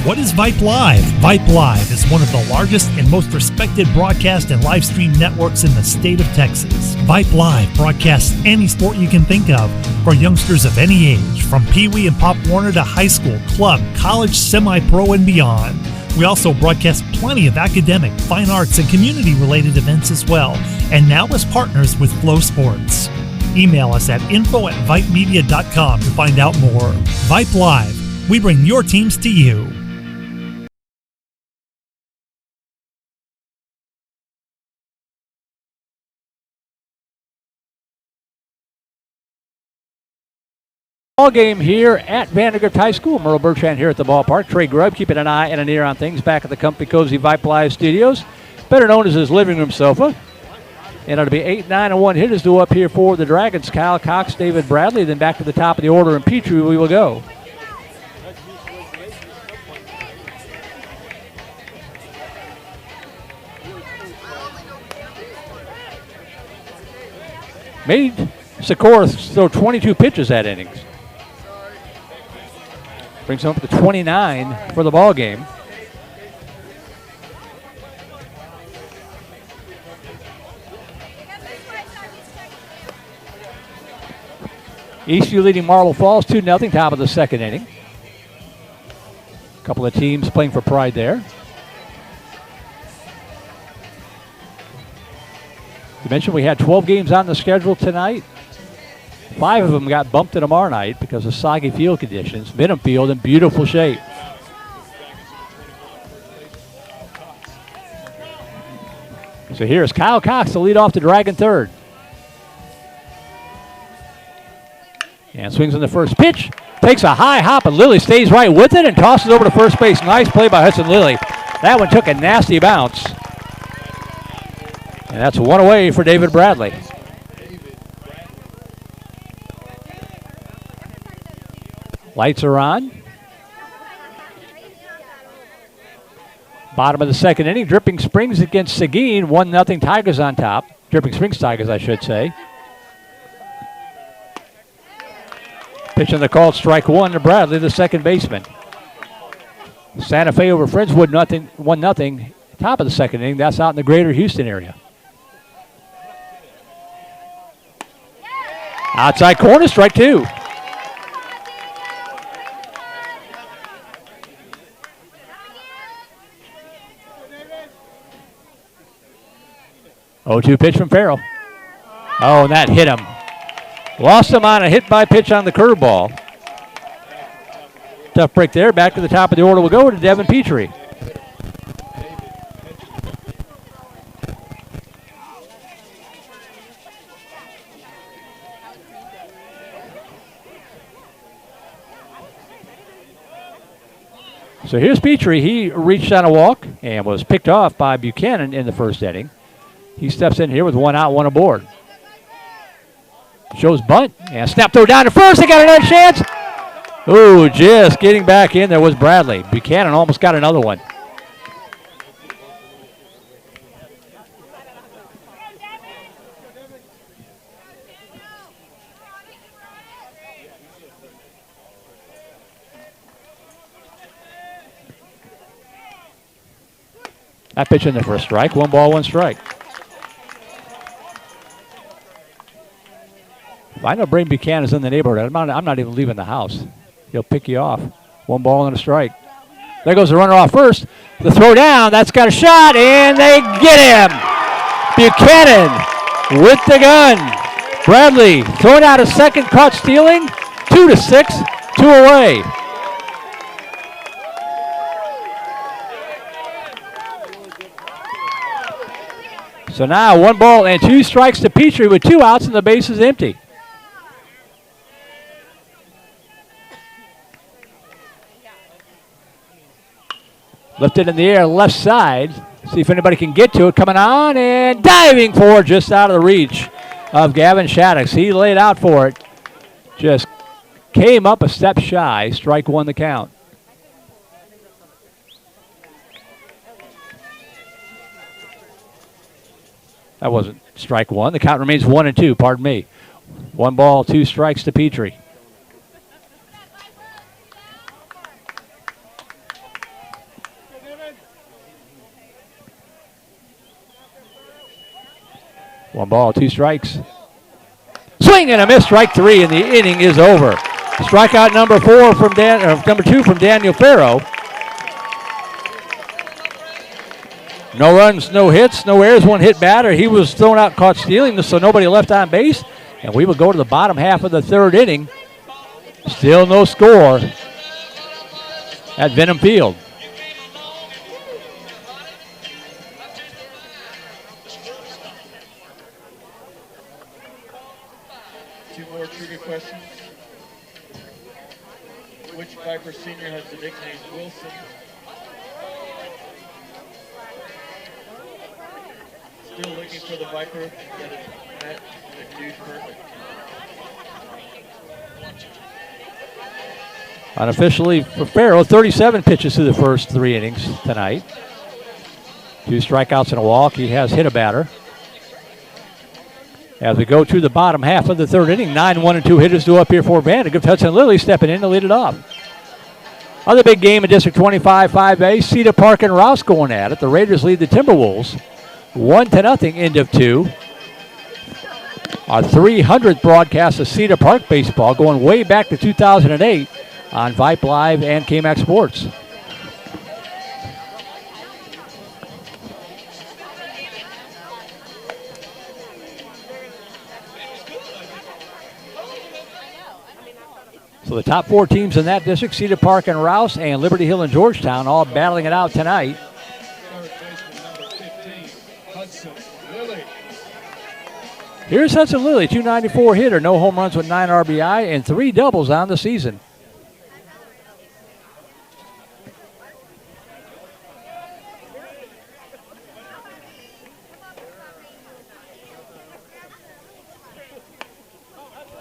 What is Vype Live? Vype Live is one of the largest and most respected broadcast and live stream networks in the state of Texas. Vype Live broadcasts any sport you can think of for youngsters of any age, from Pee Wee and Pop Warner to high school, club, college, semi-pro, and beyond. We also broadcast plenty of academic, fine arts, and community-related events as well, and now as partners with Flow Sports. Email us at info@vypemedia.com to find out more. Vype Live. We bring your teams to you. Ball game here at Vandegrift High School. Merle Bertrand here at the ballpark. Trey Grubb keeping an eye and an ear on things back at the comfy, cozy Vype Live studios, better known as his living room sofa. And it'll be 8, 9, and 1 hitters due up here for the Dragons. Kyle Cox, David Bradley, then back to the top of the order, and Petrie we will go. Made Sikora throw 22 pitches that innings. Brings him up to 29 for the ball game. Eastview leading Marble Falls 2-0, top of the 2nd inning. A couple of teams playing for pride there. You mentioned we had 12 games on the schedule tonight. 5 of them got bumped to tomorrow night because of soggy field conditions. Benham Field in beautiful shape. So here's Kyle Cox to lead off the Dragon 3rd. And swings on the first pitch. Takes a high hop, and Lilly stays right with it and tosses over to first base. Nice play by Hudson Lilly. That one took a nasty bounce. And that's 1 away for David Bradley. Lights are on. Bottom of the second inning, Dripping Springs against Seguin. 1-0 Tigers on top. Dripping Springs Tigers, I should say. Pitch on the call, strike one to Bradley, the second baseman. Santa Fe over Friendswood, 1-0. Top of the second inning. That's out in the greater Houston area. Outside corner, strike two. Oh-2 pitch from Farrell. Oh, and that hit him. Lost him on a hit by pitch on the curveball. Tough break there. Back to the top of the order will go to Devin Petrie. So here's Petrie. He reached on a walk and was picked off by Buchanan in the first inning. He steps in here with one out, one aboard. Shows bunt and snap throw down to first. They got another chance. Ooh, just getting back in there was Bradley. Buchanan almost got another one. That pitch in there for a strike. 1 ball, 1 strike. If I know Braden Buchanan's in the neighborhood, I'm not even leaving the house. He'll pick you off. 1 ball and a strike. There goes the runner off first. The throw down, that's got a shot, and they get him. Buchanan with the gun. Bradley throwing out a second, caught stealing. 2-6, 2 away. So now 1 ball and 2 strikes to Petrie with 2 outs and the base is empty. Lifted in the air, left side. See if anybody can get to it. Coming on and diving for it, just out of the reach of Gavin Shaddix. He laid out for it. Just came up a step shy. Strike 1 the count. That wasn't strike 1. The count remains 1-2, pardon me. 1 ball, 2 strikes to Petrie. One ball, 2 strikes. Swing and a miss, strike 3, and the inning is over. Strikeout number 2 from Daniel Farrow. No runs, no hits, no errors, 1 hit batter. He was thrown out, caught stealing, so nobody left on base. And we will go to the bottom half of the 3rd inning. Still no score at Venom Field. Two more trivia questions. Which Viper senior has the nickname Wilson? Still looking for the Viper that is met the dude perfect. Unofficially for Farrow, 37 pitches through the first 3 innings tonight. 2 strikeouts and a walk. He has hit a batter. As we go to the bottom half of the 3rd inning, 9-1-2 hitters due up here for Vandegrift. Hudson Lilly stepping in to lead it off. Other big game in District 25, 5A, Cedar Park and Rouse going at it. The Raiders lead the Timberwolves 1-0, end of 2. Our 300th broadcast of Cedar Park baseball, going way back to 2008 on Vype Live and KMAX Sports. So the top 4 teams in that district, Cedar Park and Rouse and Liberty Hill and Georgetown, all battling it out tonight. Here's Hudson Lilly, 294 hitter, no home runs with 9 RBI and 3 doubles on the season.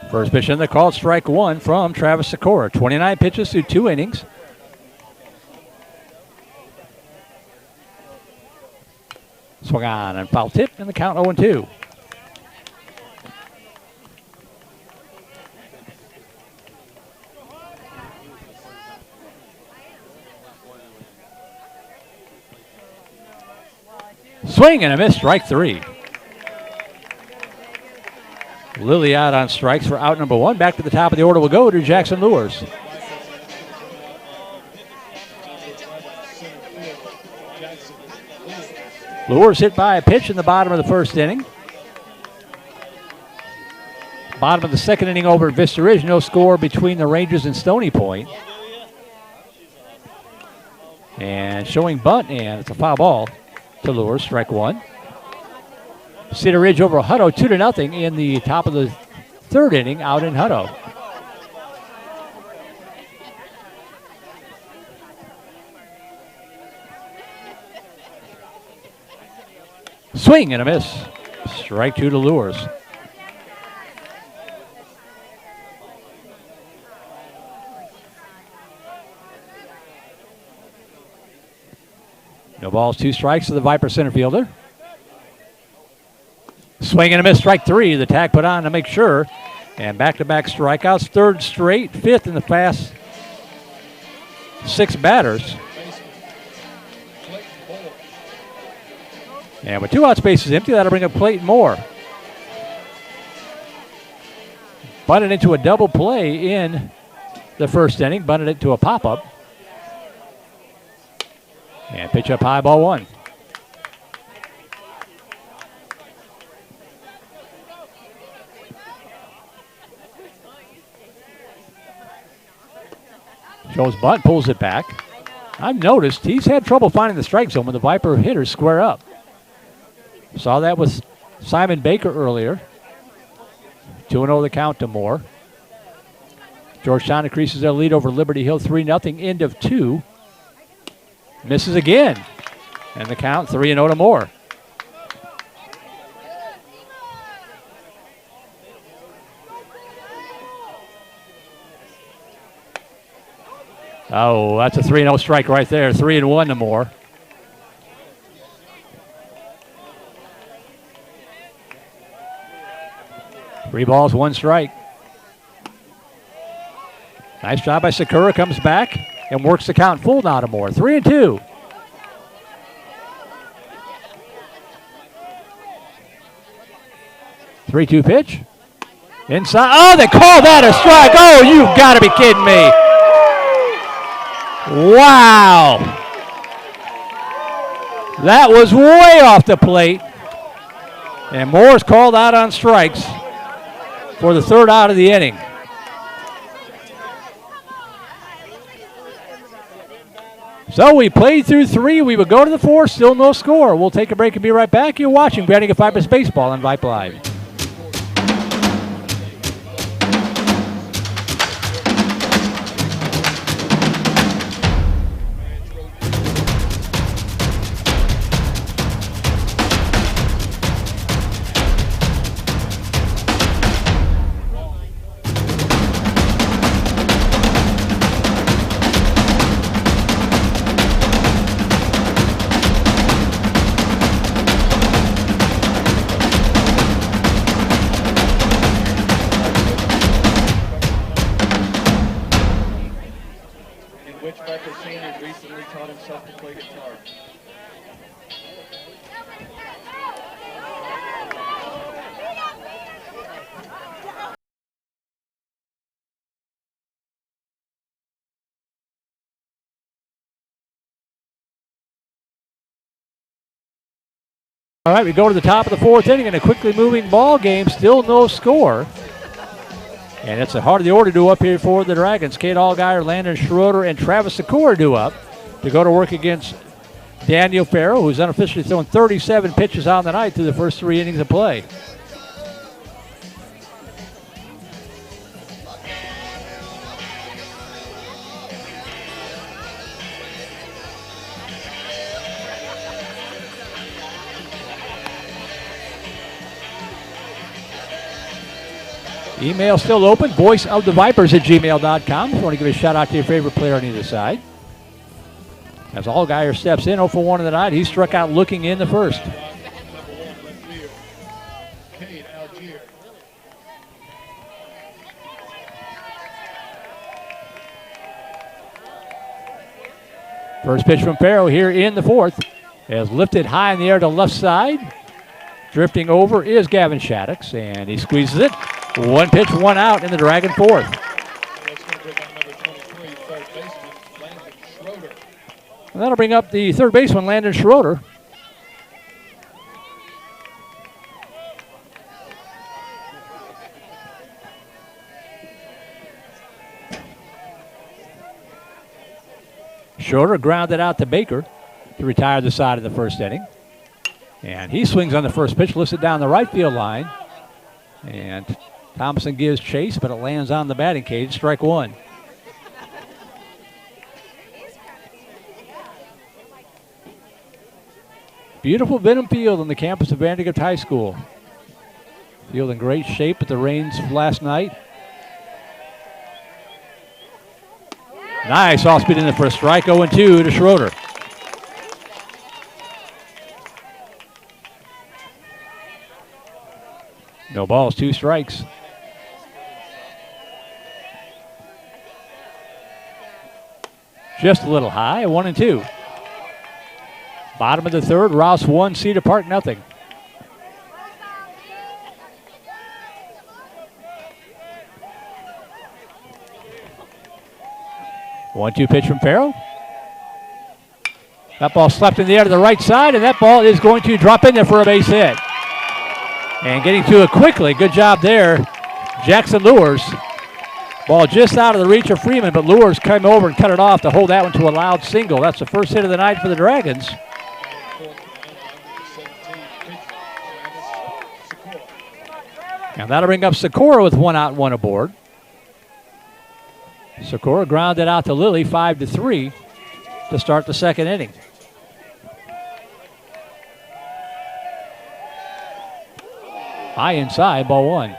First pitch in the call, strike one from Travis Sikora. 29 pitches through 2 innings. Swung on and foul tip, and the count 0-2. Swing and a miss, strike 3. Lilly out on strikes for out number 1. Back to the top of the order will go to Jackson Lures. Lures hit by a pitch in the bottom of the first inning. Bottom of the second inning over at Vista Ridge. No score between the Rangers and Stony Point. And showing bunt, and it's a foul ball to Lures, strike 1. Cedar Ridge over Hutto 2-0 in the top of the third inning out in Hutto. Swing and a miss. Strike 2 to Lures. No balls, 2 strikes to the Viper center fielder. Swing and a miss, strike 3. The tag put on to make sure. And back-to-back strikeouts, 3rd straight, 5th in the past 6 batters. And with 2 out spaces empty, that'll bring up Clayton Moore. Bunted into a double play in the first inning, bunted it to a pop-up. And pitch up high, ball 1. Shows bunt, pulls it back. I've noticed he's had trouble finding the strike zone when the Viper hitters square up. Saw that with Simon Baker earlier. 2-0 the count to Moore. Georgetown increases their lead over Liberty Hill 3-0, end of 2. Misses again. And the count 3-0 to Moore. Oh, that's a 3-0 strike right there. 3-1 to Moore. Three balls, 1 strike. Nice job by Sakura. Comes back and works the count full now to Moore. 3-2. Three-two pitch. Inside. Oh, they call that a strike. Oh, you've got to be kidding me. Wow. That was way off the plate. And Moore's called out on strikes for the 3rd out of the inning. So we played through 3. We would go to the 4th. Still no score. We'll take a break and be right back. You're watching Vandegrifts VIPERS Baseball on Vype Live. All right, we go to the top of the 4th inning in a quickly moving ball game. Still no score. And it's the heart of the order due up here for the Dragons. Kate Allgaier, Landon Schroeder, and Travis Sakura due up to go to work against Daniel Farrow, who's unofficially thrown 37 pitches on the night through the first 3 innings of play. Email still open, voiceofthevipers@gmail.com. If you want to give a shout out to your favorite player on either side. As Allgaier steps in, 0 for 1 in the night. He struck out looking in the first. First pitch from Farrow here in the fourth. Has lifted high in the air to left side. Drifting over is Gavin Shaddix, and he squeezes it. 1 pitch, 1 out in the Dragon fourth. And that'll bring up the third baseman, Landon Schroeder. Schroeder grounded out to Baker to retire the side of the first inning. And he swings on the first pitch, lifts it down the right field line. And Thompson gives chase, but it lands on the batting cage, strike 1. Beautiful Benham Field on the campus of Vandegrift High School. Field in great shape with the rains last night. Nice off speed in the first strike, 0-2 to Schroeder. No balls, 2 strikes. Just a little high, 1-2. Bottom of the third, Rouse 1, Cedar Park nothing. One-two pitch from Farrell. That ball slapped in the air to the right side, and that ball is going to drop in there for a base hit. And getting to it quickly, good job there, Jackson Lewis. Ball just out of the reach of Freeman, but Lewis came over and cut it off to hold that one to a loud single. That's the first hit of the night for the Dragons. And that'll bring up Sikora with 1 out and 1 aboard. Sikora grounded out to Lilly, 5-3 to start the second inning. High inside, ball 1.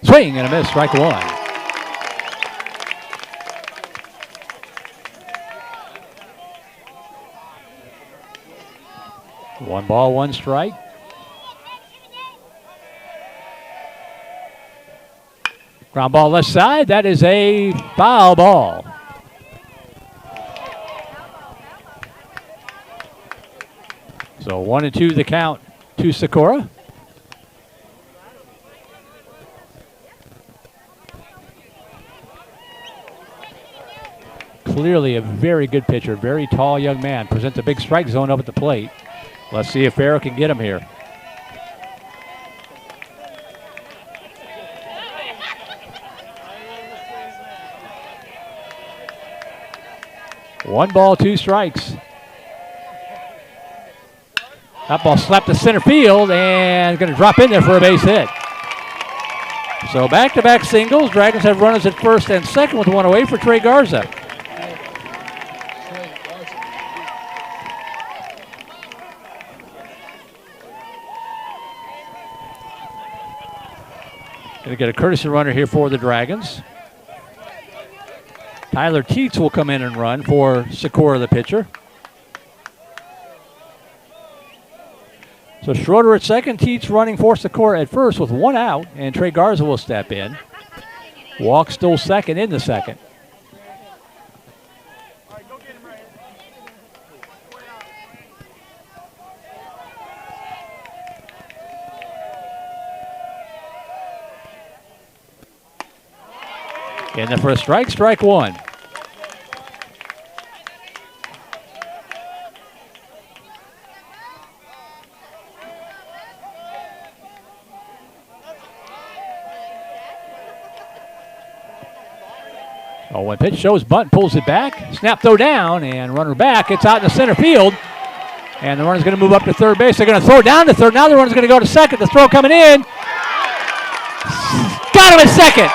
Swing and a miss, strike 1. One ball, 1 strike. Ground ball left side. That is a foul ball. So 1-2 the count to Sikora. Clearly a very good pitcher, very tall young man. Presents a big strike zone up at the plate. Let's see if Farrell can get him here. One ball, 2 strikes. That ball slapped to center field and going to drop in there for a base hit. So back-to-back singles. Dragons have runners at first and second with 1 away for Trey Garza. Going to get a courtesy runner here for the Dragons. Tyler Teets will come in and run for Sikora, the pitcher. So Schroeder at second, Teets running for Sikora at first with 1 out, and Trey Garza will step in. Walk still second in the second. In the first strike, strike 1. Oh, one pitch shows bunt, pulls it back. Snap throw down, and runner back. It's out in the center field. And the runner's going to move up to third base. They're going to throw down to third. Now the runner's going to go to second. The throw coming in. Got him at second.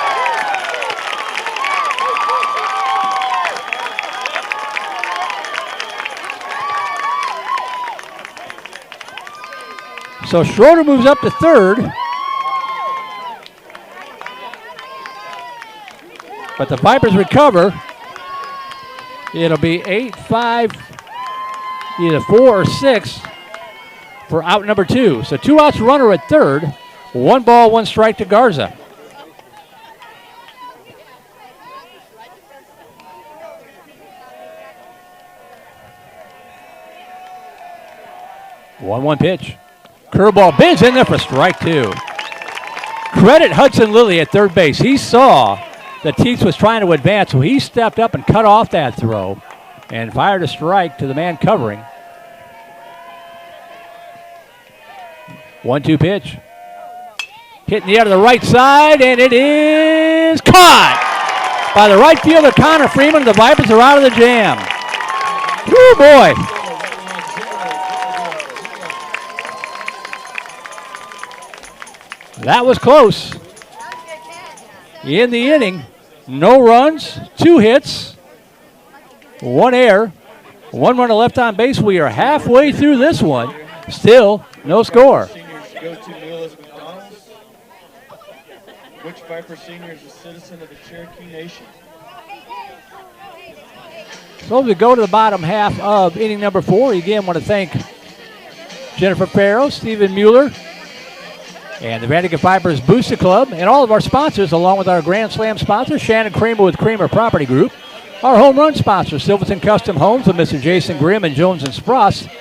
So Schroeder moves up to third. But the Vipers recover. It'll be 8-5, either 4 or 6 for out number 2. So 2 outs, runner at third. 1 ball, 1 strike to Garza. One pitch. Curveball bends in there for strike 2. Credit Hudson Lilly at third base. He saw that Teets was trying to advance, so he stepped up and cut off that throw and fired a strike to the man covering. 1-2 pitch. Hitting the air to the right side, and it is caught by the right fielder, Connor Freeman. The Vipers are out of the jam. Woo, boy. That was close. In the inning, no runs, 2 hits, 1 error, 1 runner left on base. We are halfway through this one. Still no score. Seniors go to Neil McDonald's. Which Viper senior is a citizen of the Cherokee Nation? So we go to the bottom half of inning number 4. Again, want to thank Jennifer Farrow, Stephen Mueller, and the Vandegrifts Vipers Booster Club, and all of our sponsors, along with our Grand Slam sponsor, Shannon Kramer with Kramer Property Group, our home run sponsor, Silverton Custom Homes with Mr. Jason Grimm and Jones and Spross,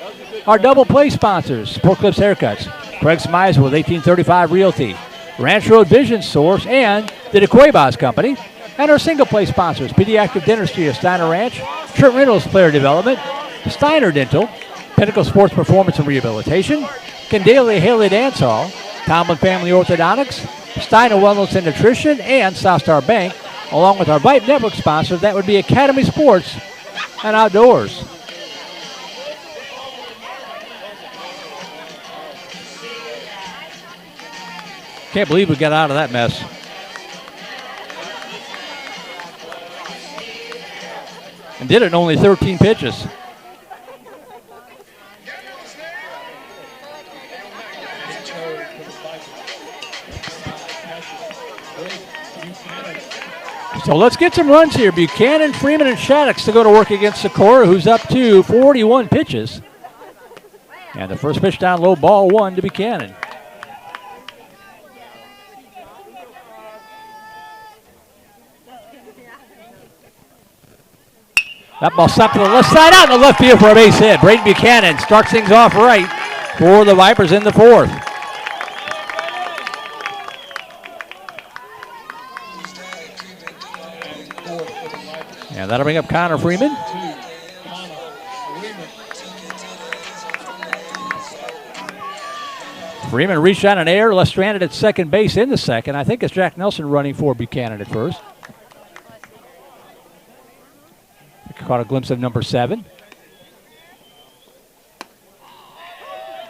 our double play sponsors, Sport Clips Haircuts, Craig Smizer with 1835 Realty, Ranch Road Vision Source, and the DeQuebas Company, and our single play sponsors, Pediatric Dentistry of Steiner Ranch, Trent Reynolds Player Development, Steiner Dental, Pinnacle Sports Performance and Rehabilitation, Candalia Haley Dance Hall, Tomlin Family Orthodontics, Steiner Wellness and Nutrition, and South Star Bank, along with our Vype Network sponsor, that would be Academy Sports and Outdoors. Can't believe we got out of that mess. And did it in only 13 pitches. So let's get some runs here. Buchanan, Freeman, and Shaddix to go to work against Sikora, who's up to 41 pitches. And the first pitch down low, ball 1 to Buchanan. That ball stopped to the left side, out in the left field for a base hit. Braden Buchanan starts things off right for the Vipers in the 4th. And that'll bring up Connor Freeman. Freeman reached out an air, left stranded at second base in the second. I think it's Jack Nelson running for Buchanan at first. Caught a glimpse of number 7.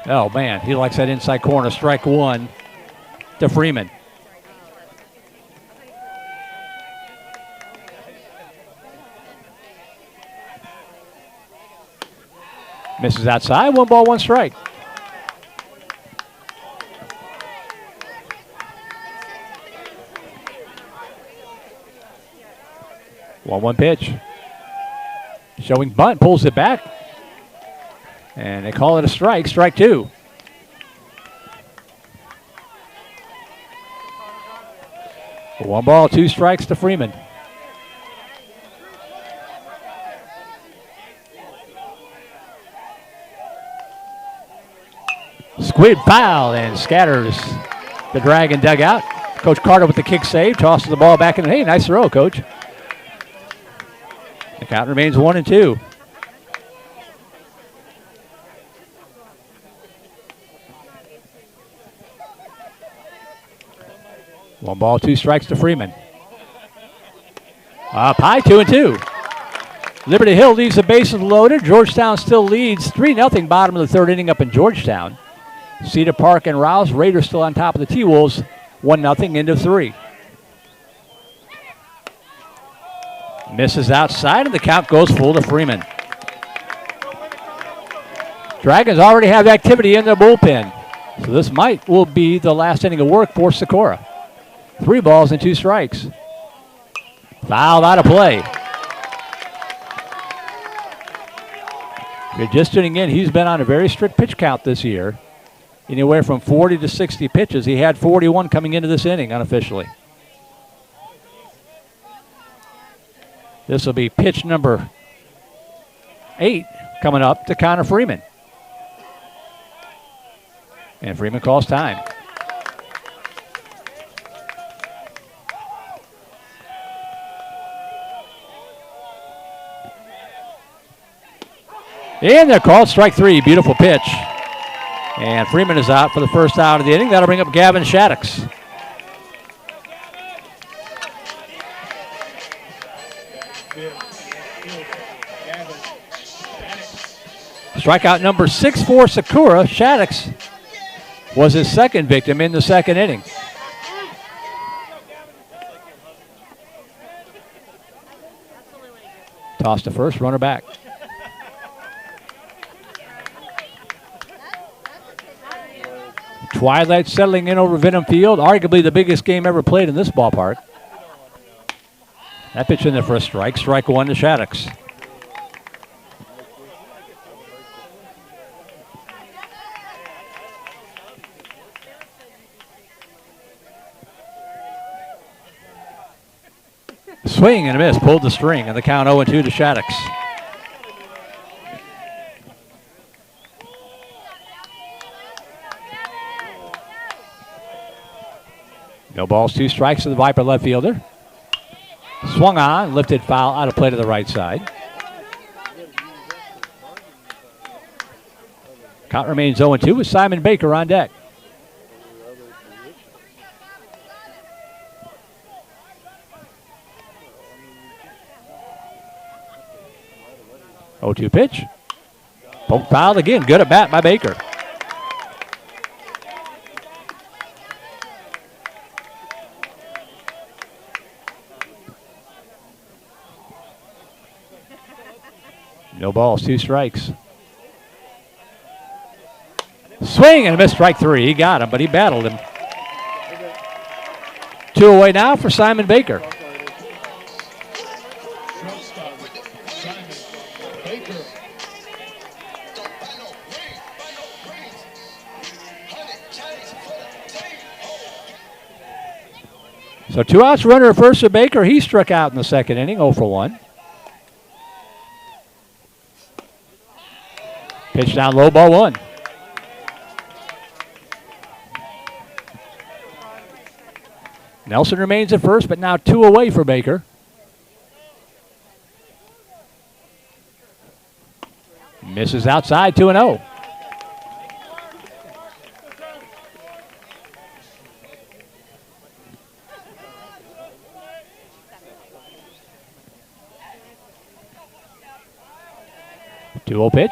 Oh, man, he likes that inside corner. Strike 1 to Freeman. Misses outside, 1 ball, 1 strike. One pitch. Showing bunt, pulls it back. And they call it a strike, strike 2. One ball, 2 strikes to Freeman. Squid foul and scatters the Dragon dugout. Coach Carter with the kick save, tosses the ball back in. Hey, nice throw, Coach. The count remains 1-2. One ball, 2 strikes to Freeman. Up high, 2-2. Liberty Hill leaves the bases loaded. Georgetown still leads 3-0 bottom of the 3rd inning up in Georgetown. Cedar Park and Rouse. Raiders still on top of the T-Wolves. 1-0 into 3. Misses outside, and the count goes full to Freeman. Dragons already have activity in their bullpen. So this will be the last inning of work for Sikora. 3 balls and 2 strikes. Fouled out of play. If you're just tuning in, he's been on a very strict pitch count this year. Anywhere from 40 to 60 pitches. He had 41 coming into this inning unofficially. This will be pitch number 8 coming up to Connor Freeman. And Freeman calls time. And they're called strike 3. Beautiful pitch. And Freeman is out for the first out of the inning. That'll bring up Gavin Shaddix. Strikeout number 6 for Sikora. Shaddix was his second victim in the second inning. Toss to first, runner back. Twilight settling in over Venom Field, arguably the biggest game ever played in this ballpark. That pitch in there for a strike. Strike 1 to Shaddix. Swing and a miss, pulled the string, and the count 0-2 to Shaddix. No balls, 2 strikes to the Viper left fielder. Swung on, lifted foul out of play to the right side. Count remains 0-2 with Simon Baker on deck. Oh, 2 pitch. Poke fouled again. Good at bat by Baker. No balls, 2 strikes. Swing and a miss, strike 3. He got him, but he battled him. 2 away now for Simon Baker. So 2 outs, runner at first for Baker. He struck out in the second inning, 0 for 1. Pitch down low, ball 1. Nelson remains at first, but now 2 away for Baker. Misses outside, 2-0. Two-0 pitch.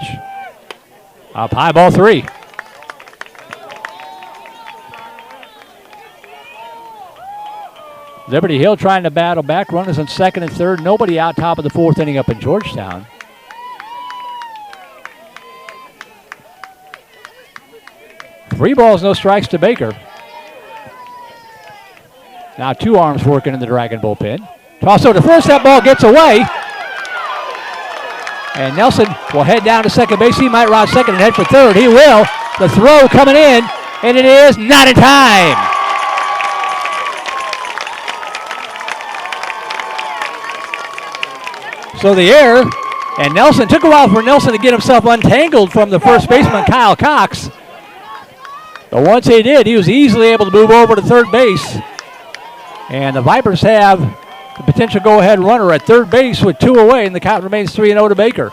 Up high, ball 3. Liberty Hill trying to battle back. Runners in second and third. Nobody out top of the 4th inning up in Georgetown. Three balls, no strikes to Baker. Now 2 arms working in the Dragon bullpen. Toss over to first. That ball gets away. And Nelson will head down to second base. He might round second and head for third. He will. The throw coming in, and it is not in time. So the error, and Nelson, took a while for Nelson to get himself untangled from the first baseman, Kyle Cox. But once he did, he was easily able to move over to third base. And the Vipers have the potential go-ahead runner at third base with 2 away, and the count remains 3-0 to Baker.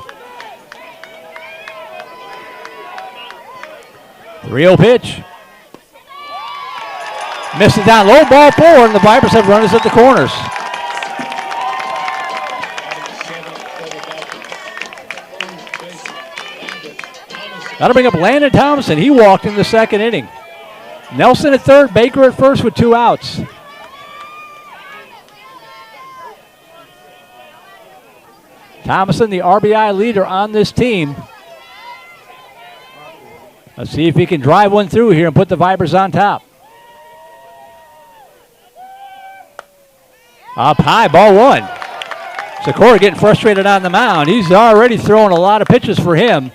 3-0 pitch. Misses down low, ball 4, and the Vipers have runners at the corners. That'll bring up Landon Thompson. He walked in the second inning. Nelson at third, Baker at first with 2 outs. Thomason, the RBI leader on this team. Let's see if he can drive one through here and put the Vipers on top. Up high, ball one. Sikora getting frustrated on the mound. He's already throwing a lot of pitches for him.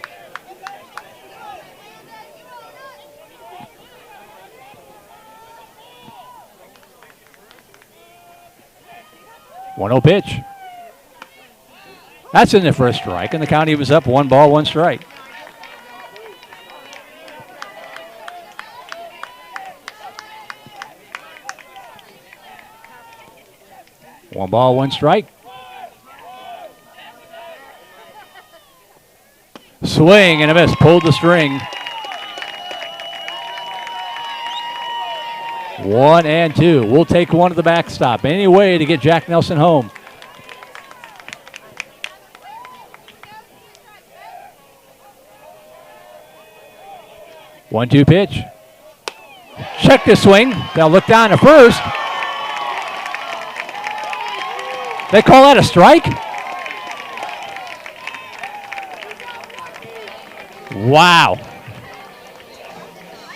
One 0 pitch. That's in there for a strike, and the count was up 1 ball, 1 strike. One ball, 1 strike. Swing and a miss. Pulled the string. 1 and 2. We'll take one to the backstop. Any way to get Jack Nelson home. One-two pitch. Check the swing. They'll look down to first. They call that a strike? Wow.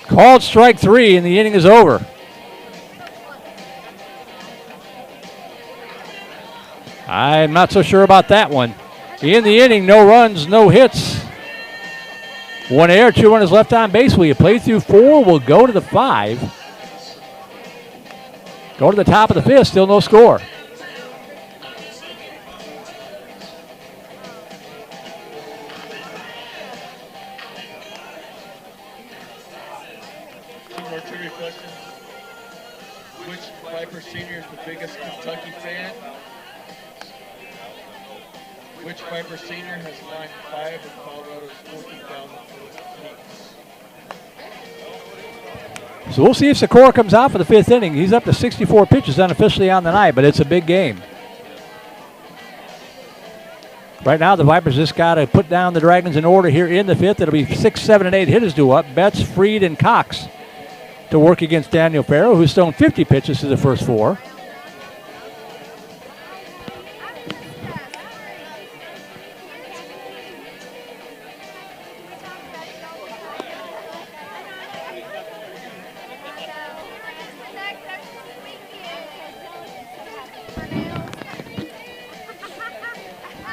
Called strike 3 and the inning is over. I'm not so sure about that one. In the inning, no runs, no hits. 1 error, 2 runners left on base. Will you play through 4? We'll go to the 5. Go to the top of the 5th, still no score. Trivia question. Which Viper senior is the biggest Kentucky fan? Which Viper senior has lined 5 of Colorado's 14,000 teams? So we'll see if Sikora comes out for the 5th inning. He's up to 64 pitches unofficially on the night, but it's a big game. Right now, the Vipers just got to put down the Dragons in order here in the 5th. It'll be 6, 7, and 8 hitters due up. Betts, Freed, and Cox to work against Daniel Farrow, who's thrown 50 pitches to the first 4.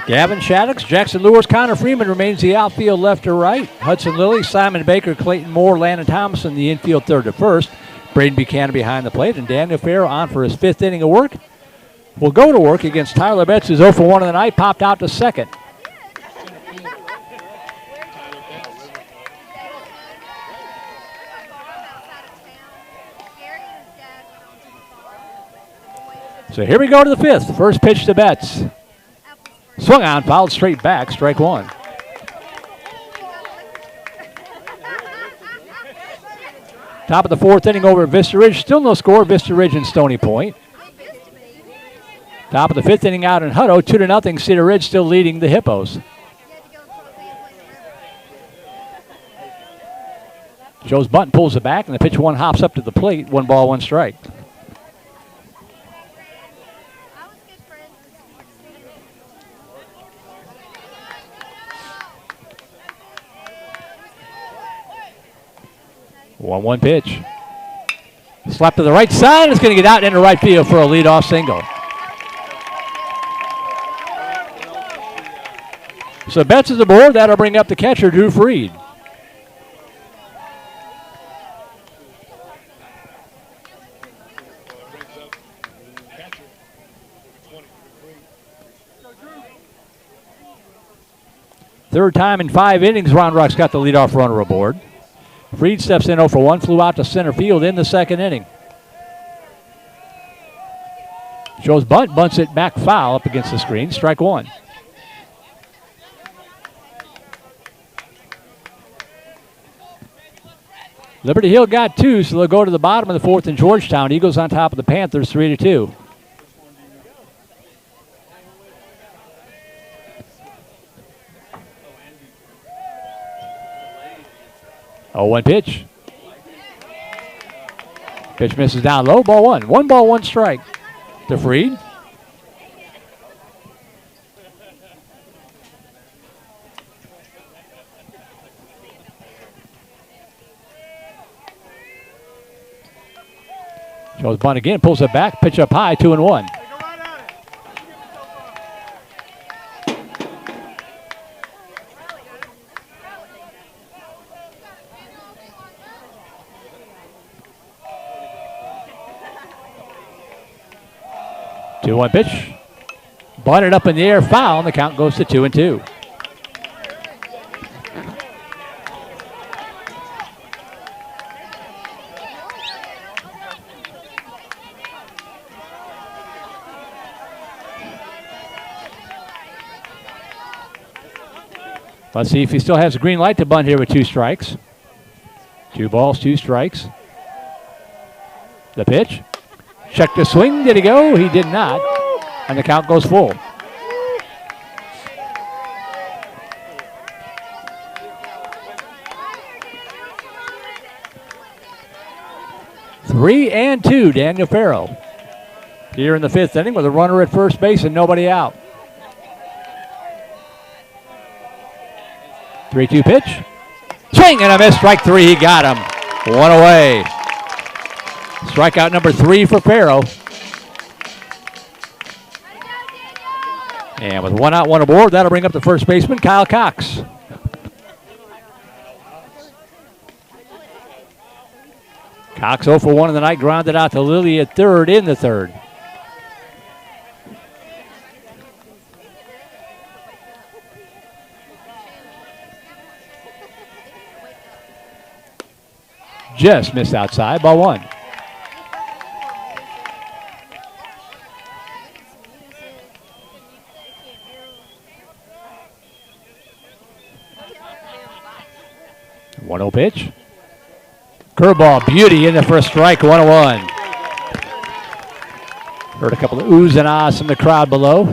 Gavin Shaddix, Jackson Lewis, Connor Freeman remains the outfield left to right. Hudson Lilly, Simon Baker, Clayton Moore, Landon Thomason, the infield third to first. Braden Buchanan behind the plate, and Daniel Farrow on for his 5th inning of work. Will go to work against Tyler Betts, who's 0 for 1 of the night, popped out to second. So here we go to the 5th. First pitch to Betts. Swung on, fouled straight back, strike 1. Top of the 4th inning over at Vista Ridge. Still no score, Vista Ridge and Stony Point. Top of the 5th inning out in Hutto, 2-0. Cedar Ridge still leading the Hippos. Joe's bunt pulls it back, and the pitch 1 hops up to the plate. 1 ball, 1 strike. One pitch. Slap to the right side. It's going to get out into right field for a leadoff single. So Betts is aboard. That'll bring up the catcher, Drew Freed. Third time in 5 innings, Round Rock's got the leadoff runner aboard. Freed steps in 0 for 1, flew out to center field in the 2nd inning. Joe's bunt bunts it back foul up against the screen, strike 1. Liberty Hill got 2, so they'll go to the bottom of the 4th in Georgetown. Eagles on top of the Panthers 3-2. 0-1 pitch. Pitch misses down low, ball 1. 1 ball, 1 strike to Freed. Shows bunt again, pulls it back, pitch up high, 2-1. Two-one pitch. Bunted up in the air, foul, and the count goes to 2-2. Let's see if he still has a green light to bunt here with 2 strikes. 2 balls, 2 strikes. The pitch. Check the swing. Did he go? He did not. And the count goes full. Three and 2, Daniel Farrell. Here in the 5th inning with a runner at first base and nobody out. 3-2 pitch. Swing and a miss. Strike 3. He got him. 1 away. Strikeout number 3 for Farrell. And with 1 out, 1 aboard, that'll bring up the first baseman, Kyle Cox. Cox 0 for 1 in the night, grounded out to Lilly at third in the 3rd. Just missed outside, ball 1. One-0 pitch. Curveball, beauty in the first strike, 1-1. Heard a couple of oohs and ahs from the crowd below.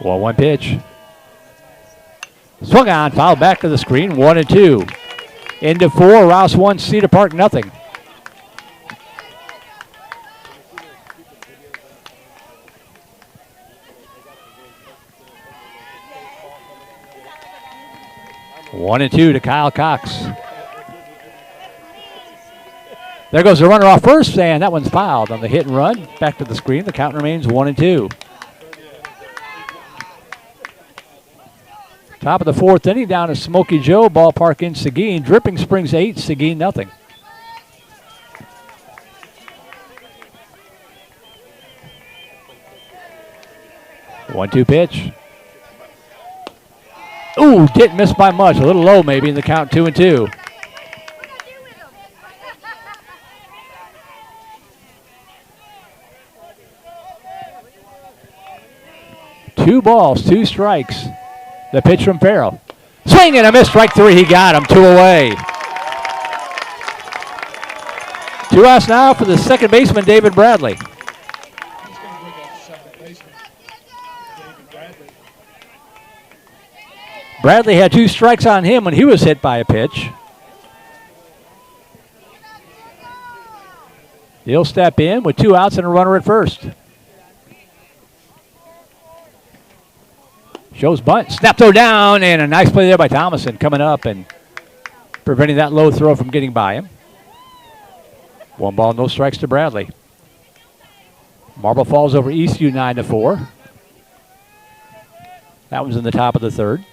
One pitch. Swung on, fouled back to the screen, 1-2. Into 4, Rouse 1, Cedar Park nothing. One and 2 to Kyle Cox. There goes the runner off first, and that one's fouled on the hit and run. Back to the screen. The count remains 1-2. Top of the 4th inning, down to Smoky Joe Ballpark in Seguin. Dripping Springs 8, Seguin nothing. One-two pitch. Ooh, didn't miss by much. A little low maybe in the count, 2-2. Two balls, 2 strikes. The pitch from Farrell. Swing and a miss, strike 3. He got him, 2 away. 2 outs now for the second baseman, David Bradley. Bradley had 2 strikes on him when he was hit by a pitch. He'll step in with 2 outs and a runner at first. Shows bunt, snap throw down, and a nice play there by Thomason coming up and preventing that low throw from getting by him. 1 ball, no strikes to Bradley. Marble Falls over Eastview 9-4. That was in the top of the 3rd.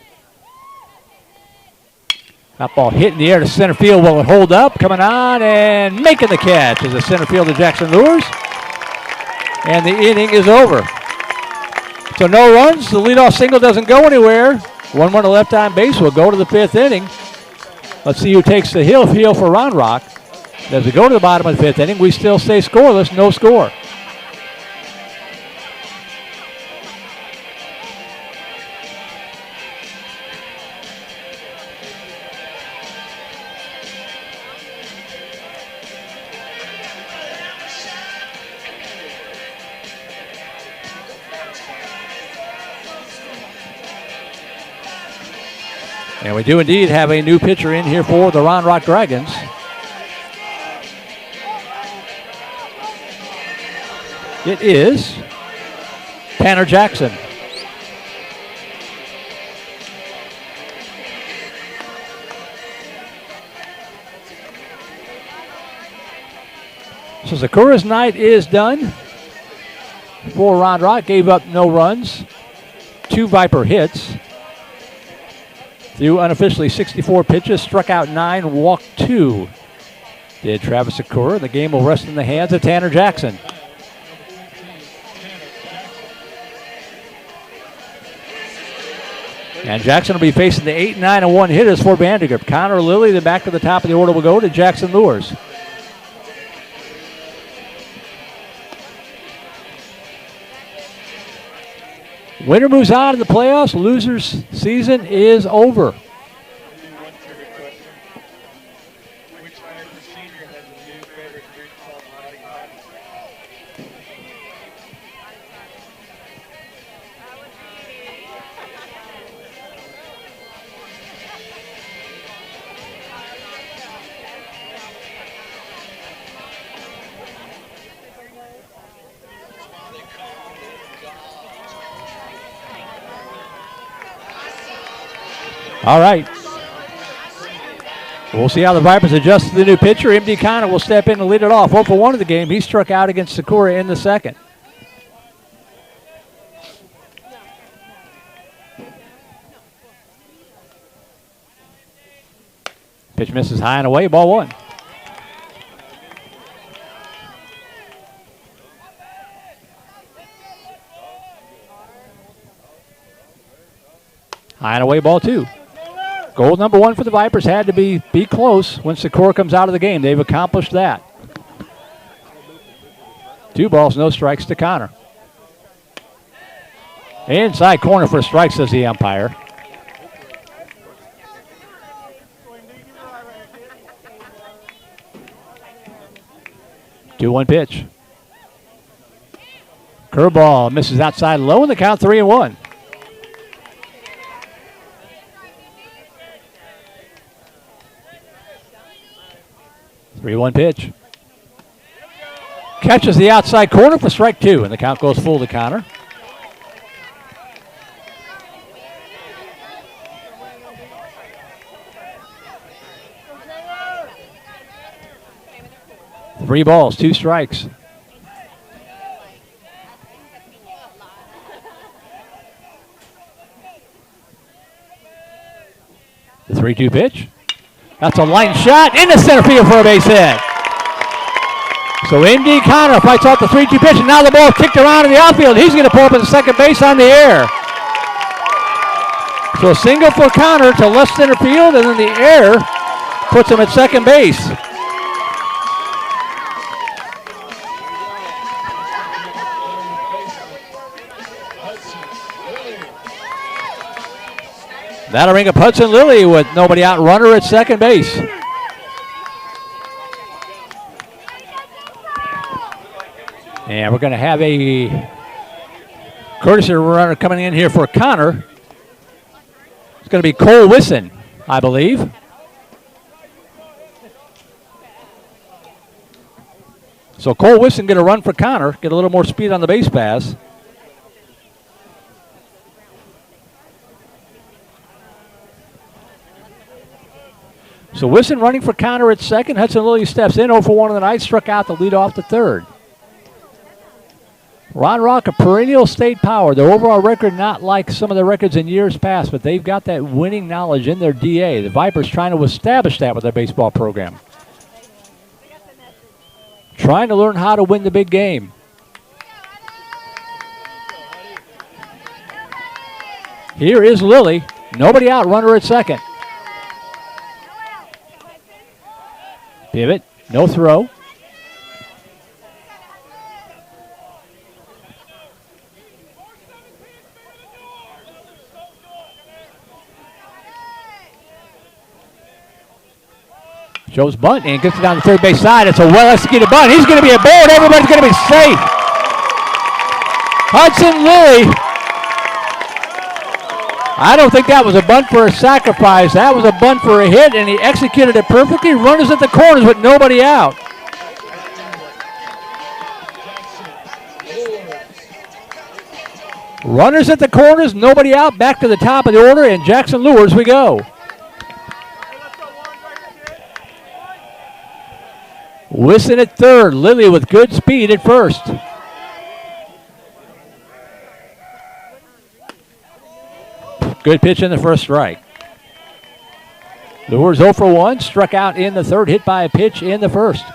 That ball hit in the air to center field. Will it hold up? Coming on and making the catch as the center fielder Jackson Lures. And the inning is over. So no runs. The leadoff single doesn't go anywhere. 1-1 to left on base. We'll go to the 5th inning. Let's see who takes the hill for Round Rock. As we go to the bottom of the 5th inning, we still stay scoreless, no score. And we do indeed have a new pitcher in here for the Round Rock Dragons. It is Tanner Jackson. So Sakura's night is done for Round Rock. Gave up no runs. 2 Viper hits. Threw unofficially 64 pitches, struck out 9, walked 2. Did Travis Sakura. The game will rest in the hands of Tanner Jackson. And Jackson will be facing the 8, 9, and 1 hitters for VANDEGRIFT. Connor Lilly, the back to the top of the order, will go to Jackson Lures. Winner moves on to the playoffs. Losers' season is over. All right. We'll see how the Vipers adjust to the new pitcher. MD Connor will step in and lead it off. 0 for 1 of the game. He struck out against Sakura in the second. Pitch misses high and away. Ball 1. High and away, ball 2. Goal number 1 for the Vipers had to be close when Sakura comes out of the game. They've accomplished that. 2 balls, no strikes to Connor. Inside corner for a strike, says the umpire. Two 1 pitch. Curveball misses outside low in the count, 3-1. Three-one pitch. Catches the outside corner for strike 2, and the count goes full to Connor. Three balls, 2 strikes. The 3-2 pitch. That's a line shot into center field for a base hit. So MD Connor fights off the 3-2 pitch, and now the ball kicked around in the outfield. He's going to pull up at the second base on the air. So a single for Connor to left center field, and then the air puts him at second base. That'll bring up Hudson Lilly with nobody out, runner at second base. And we're going to have a courtesy runner coming in here for Connor. It's going to be Cole Wisson, I believe. So Cole Wisson going to run for Connor, get a little more speed on the base pass. So Wisson running for Connor at second. Hudson Lilly steps in 0 for 1 of the night, struck out to lead off the third. Round Rock, a perennial state power. Their overall record not like some of the records in years past, but they've got that winning knowledge in their DA. The Vipers trying to establish that with their baseball program. Trying to learn how to win the big game. Here is Lilly. Nobody out, runner at second. Pivot, no throw. Joe's bunt and gets it down the third base side. It's a well-executed bunt. He's going to be aboard. Everybody's going to be safe. Hudson Lilly. I don't think that was a bunt for a sacrifice. That was a bunt for a hit, and he executed it perfectly. Runners at the corners with nobody out. Runners at the corners, nobody out. Back to the top of the order, and Jackson Lures we go. Wisson at third. Lilly with good speed at first. Good pitch in the first strike. Lures 0 for 1, struck out in the third, hit by a pitch in the first.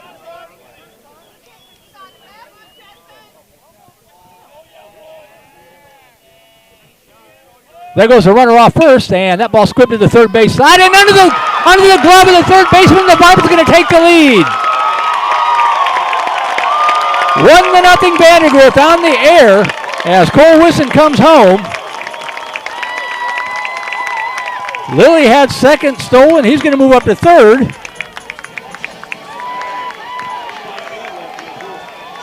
There goes a runner off first, and that ball squibbed to the third base side, and under the glove of the third baseman, the Vipers are going to take the lead. 1-0 Vandergrift on the air as Cole Wisson comes home. Lilly had second stolen. He's going to move up to third.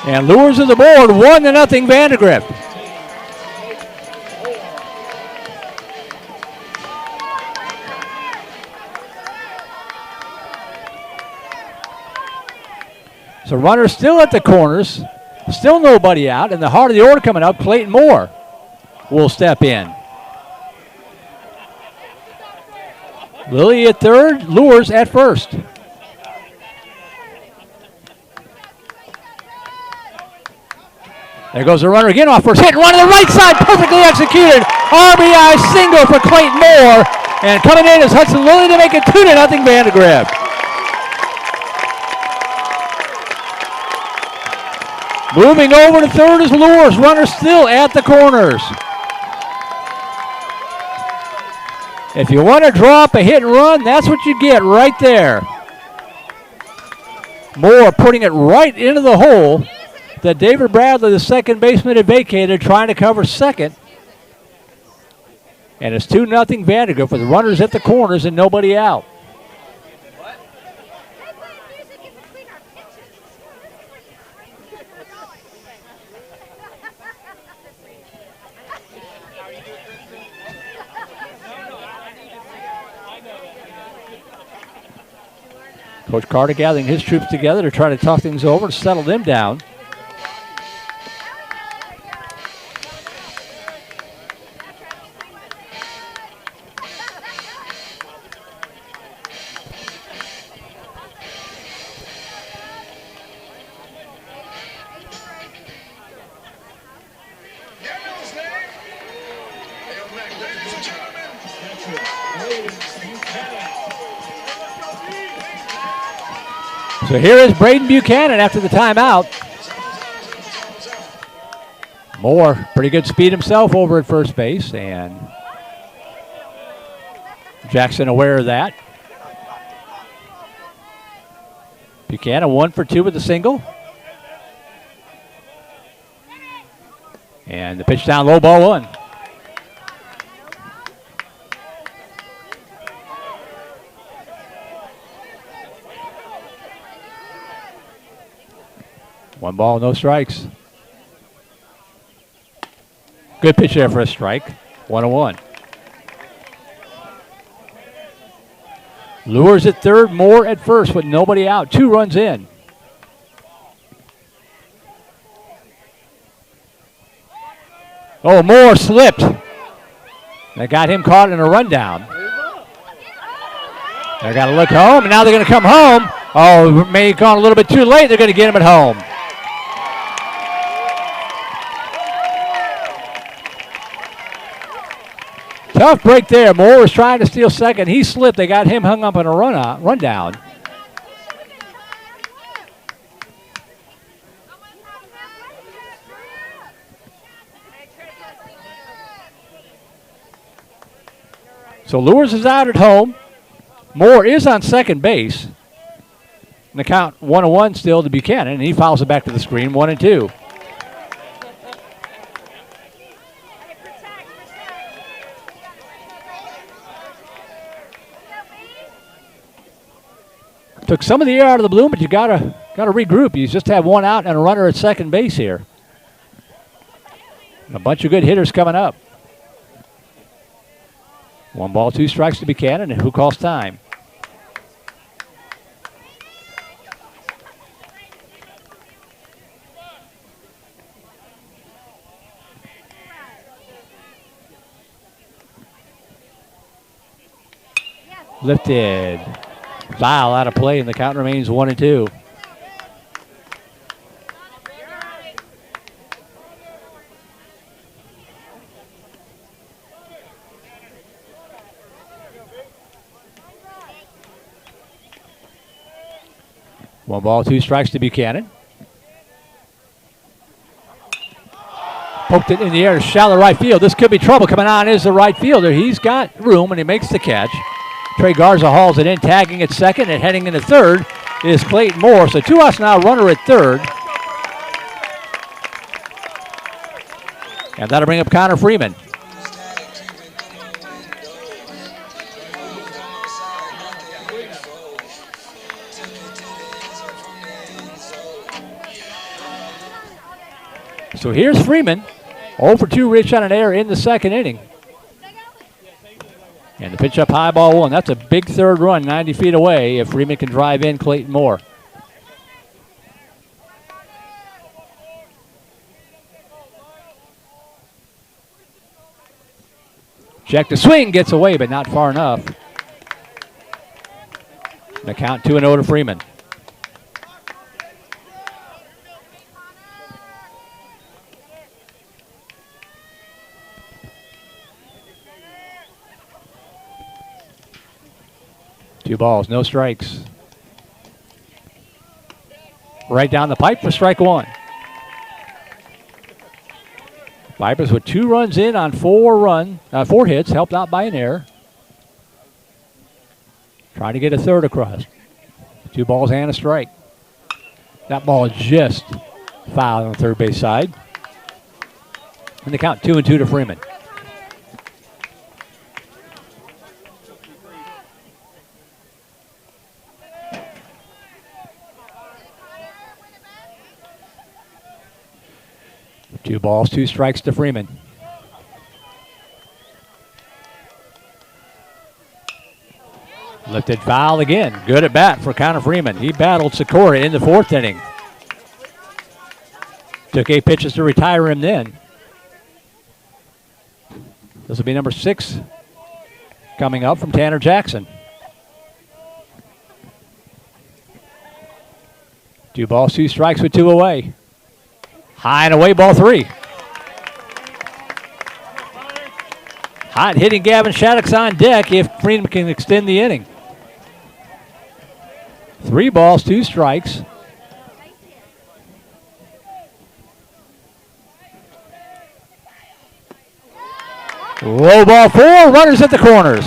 And lures of the board, 1-0 Vandergrift. So runners still at the corners. Still nobody out. In the heart of the order coming up, Clayton Moore will step in. Lilly at third, Lures at first. There goes the runner again off first. Hit and run to the right side, perfectly executed. RBI single for Clayton Moore. And coming in is Hudson Lilly to make it 2-0 Vandergrift. Moving over to third is Lures. Runner still at the corners. If you want to draw up a hit and run, that's what you get right there. Moore putting it right into the hole that David Bradley, the second baseman, had vacated, trying to cover second. And it's 2-0 Vandergrift with runners at the corners and nobody out. Coach Carter gathering his troops together to try to talk things over, to settle them down. So here is Braden Buchanan after the timeout. Moore, pretty good speed himself over at first base, and Jackson aware of that. Buchanan 1 for 2 with a single. And the pitch down low, ball 1. One ball, no strikes. Good pitch there for a strike. 1-1. Lures at third, Moore at first with nobody out. 2 runs in. Oh, Moore slipped. They got him caught in a rundown. They got to look home, and now they're going to come home. Oh, may have gone a little bit too late. They're going to get him at home. Tough break there. Moore was trying to steal second. He slipped. They got him hung up on a run down. So Lures is out at home. Moore is on second base. And the count 1-1 still to Buchanan, and he fouls it back to the screen, 1-2. Took some of the air out of the balloon, but you gotta regroup. You just have one out and a runner at second base here. And a bunch of good hitters coming up. 1 ball, 2 strikes to Buchanan, and who calls time? Lifted. Foul out of play, and the count remains 1-2. 1 ball, 2 strikes to Buchanan. Poked it in the air to shallow right field. This could be trouble. Coming on is the right fielder. He's got room, and he makes the catch. Trey Garza hauls it in, tagging at second, and heading into third is Clayton Moore. So 2 outs now, runner at third. And that'll bring up Connor Freeman. So here's Freeman, 0 for 2 rich on an error in the second inning. And the pitch up high, ball 1. That's a big third run, 90 feet away if Freeman can drive in Clayton Moore. Check the swing, gets away, but not far enough. The count 2-0 to Freeman. Two balls, no strikes. Right down the pipe for strike 1. Vipers with 2 runs in on 4 hits, helped out by an error. Trying to get a third across. 2 balls and a strike. That ball is just fouled on the third base side. And the count 2-2 to Freeman. Two balls, 2 strikes to Freeman. Lifted foul again. Good at bat for Connor Freeman. He battled Sikora in the 4th inning. Took 8 pitches to retire him then. This will be number 6 coming up from Tanner Jackson. 2 balls, 2 strikes with 2 away. High and away, ball 3. Hot hitting Gavin Shattuck's on deck if Freeman can extend the inning. 3 balls, 2 strikes. Low ball 4, runners at the corners.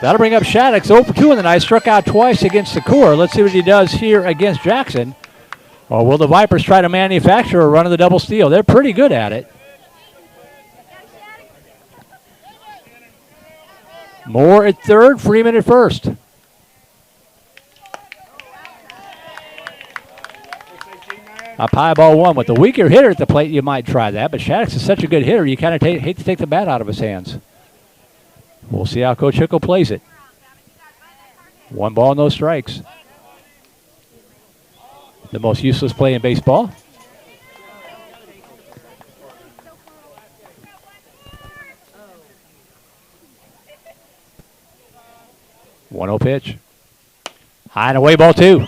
That'll bring up Shattuck. 0 for 2 in the night. Struck out twice against Sikora. Let's see what he does here against Jackson. Or will the Vipers try to manufacture a run of the double steal? They're pretty good at it. Moore at third, Freeman at first. Up high, ball 1. With the weaker hitter at the plate, you might try that. But Shattuck is such a good hitter, you kind of hate to take the bat out of his hands. We'll see how Coach Hickle plays it. 1 ball, no strikes. The most useless play in baseball. One 0 pitch. High and away, ball 2.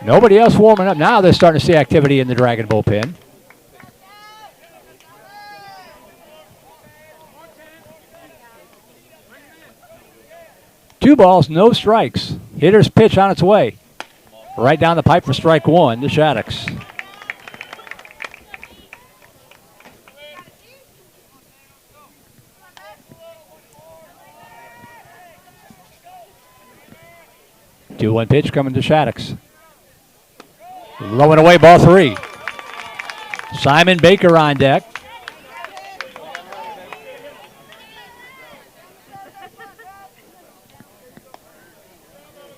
Nobody else warming up. Now they're starting to see activity in the Dragon bullpen. Two balls, no strikes. Hitter's pitch on its way. Right down the pipe for strike 1 to Shaddix. Two 1 pitch coming to Shaddix. Low and away, ball 3. Simon Baker on deck.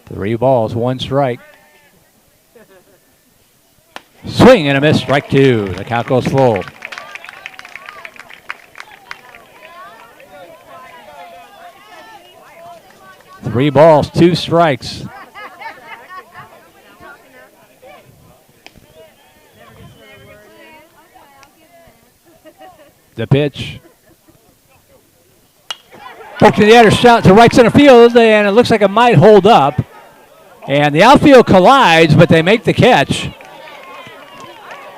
Three balls, 1 strike. Swing and a miss, strike 2. The count goes full. Three balls, 2 strikes. The pitch. Poked in the air, shot to right center field, and it looks like it might hold up. And the outfield collides, but they make the catch.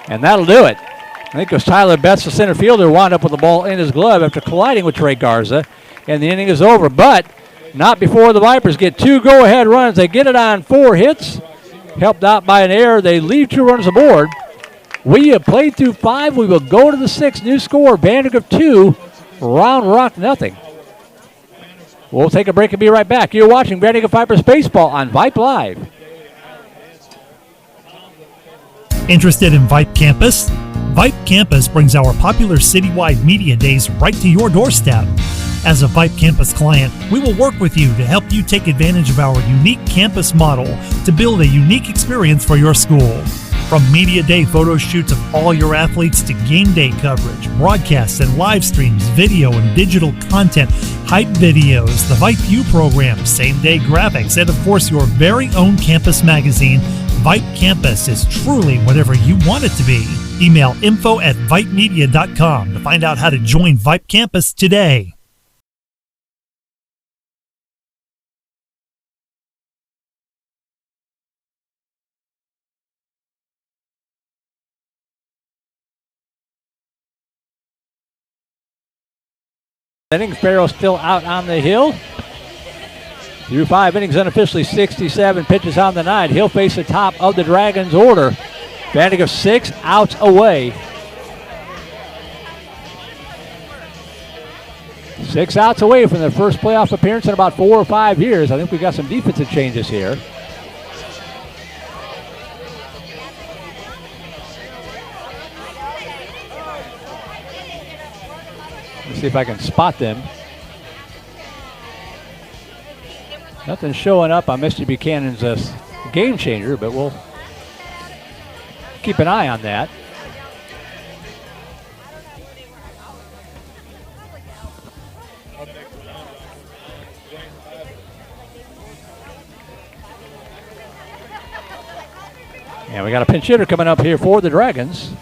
And that'll do it. I think it was Tyler Betts, the center fielder, wound up with the ball in his glove after colliding with Trey Garza. And the inning is over, but not before the Vipers get 2 go-ahead runs. They get it on 4 hits, helped out by an error. They leave 2 runners aboard. We have played through 5. We will go to the 6th. New score, Vandergrift 2, Round Rock nothing. We'll take a break and be right back. You're watching Vandergrift Vipers Baseball on Vype Live. Interested in Vype Campus? Vype Campus brings our popular citywide media days right to your doorstep. As a Vype Campus client, we will work with you to help you take advantage of our unique campus model to build a unique experience for your school. From media day photo shoots of all your athletes to game day coverage, broadcasts and live streams, video and digital content, hype videos, the Vype U program, same-day graphics, and of course your very own campus magazine, Vype Campus is truly whatever you want it to be. Email info@vypemedia.com to find out how to join Vype Campus today. Inning, Sparrow still out on the hill. Through 5 innings, unofficially 67 pitches on the night. He'll face the top of the Dragons order. Vandergrift 6 outs away. 6 outs away from their first playoff appearance in about 4 or 5 years. I think we've got some defensive changes here. Let's see if I can spot them. Nothing showing up on Mr. Buchanan's game changer, but we'll keep an eye on that. And we got a pinch hitter coming up here for the Dragons.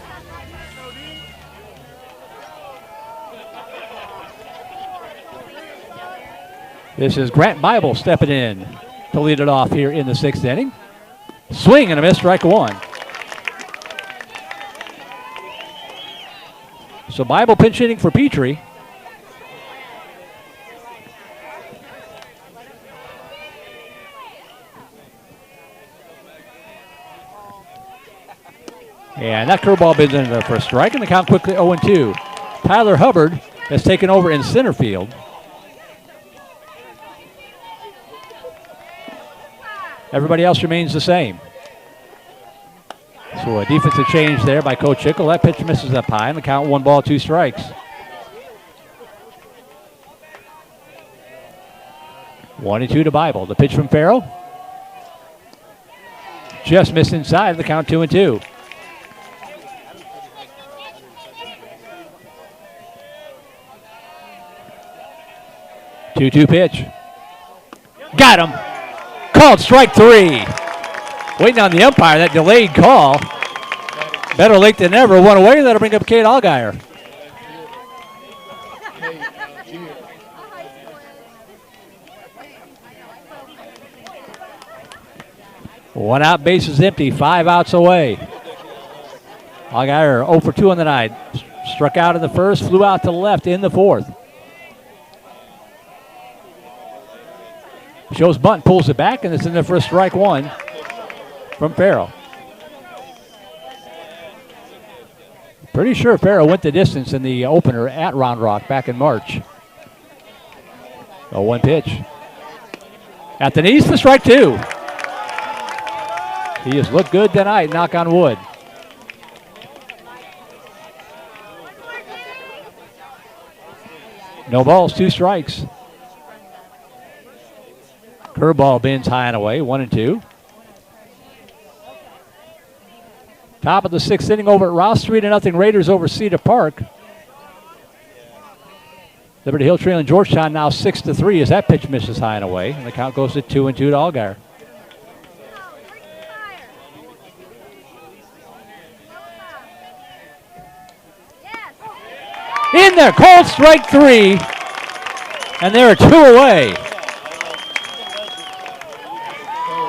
This is Grant Bible stepping in to lead it off here in the 6th inning. Swing and a miss, strike 1. So Bible pinch hitting for Petrie. And that curveball bends in there for a strike, and the count quickly 0-2. Tyler Hubbard has taken over in center field. Everybody else remains the same. So a defensive change there by Coach Hickle. That pitch misses up high, and the count 1 ball, 2 strikes. 1-2 to Bible. The pitch from Farrell. Just missed inside, the count 2-2. Two-two pitch. Got him. Called strike 3. Waiting on the umpire, that delayed call. Better late than never. 1 away. That'll bring up Kate Allgaier. One out, base is empty. 5 outs away. Allgaier 0 for 2 on the night. Struck out in the first, flew out to the left in the 4th. Shows bunt, pulls it back, and it's in there for a strike 1 from Farrell. Pretty sure Farrell went the distance in the opener at Round Rock back in March. 0-1 pitch. At the knees for strike 2. He has looked good tonight, knock on wood. No balls, 2 strikes. Curveball bends high and away, 1-2. Top of the 6th inning over at Rouse, 3-0 Raiders over Cedar Park. Liberty Hill trailing Georgetown now 6-3 as that pitch misses high and away, and the count goes to 2-2 to Allgaier. In there, called strike 3, and there are 2 away.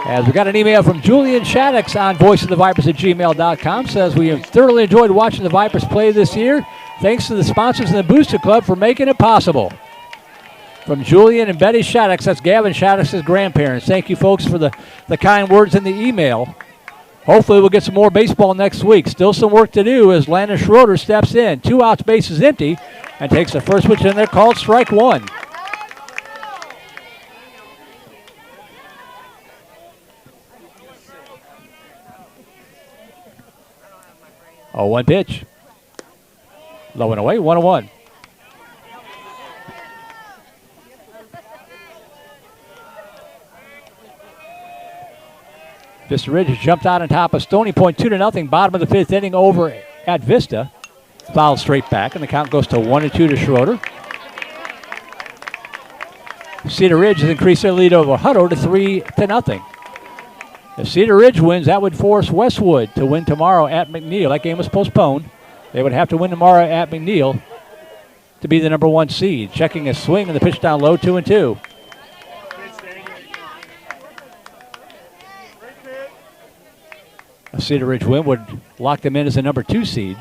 As As we got an email from Julian Shaddix on voiceofthevipers@gmail.com. Says, we have thoroughly enjoyed watching the Vipers play this year. Thanks to the sponsors and the Booster Club for making it possible. From Julian and Betty Shaddix, that's Gavin Shaddix's grandparents. Thank you, folks, for the kind words in the email. Hopefully we'll get some more baseball next week. Still some work to do as Landon Schroeder steps in. 2 outs, bases empty, and takes the first pitch in there, called strike one. Oh, 1 pitch. Low and away, 1-1. Vista Ridge has jumped out on top of Stony Point 2-0. Bottom of the 5th inning over at Vista. Fouled straight back, and the count goes to 1-2 to Schroeder. Cedar Ridge has increased their lead over Hutto to 3-0. If Cedar Ridge wins, that would force Westwood to win tomorrow at McNeil. That game was postponed. They would have to win tomorrow at McNeil to be the number 1 seed. Checking a swing and the pitch down low, 2-2. A Cedar Ridge win would lock them in as the number 2 seed.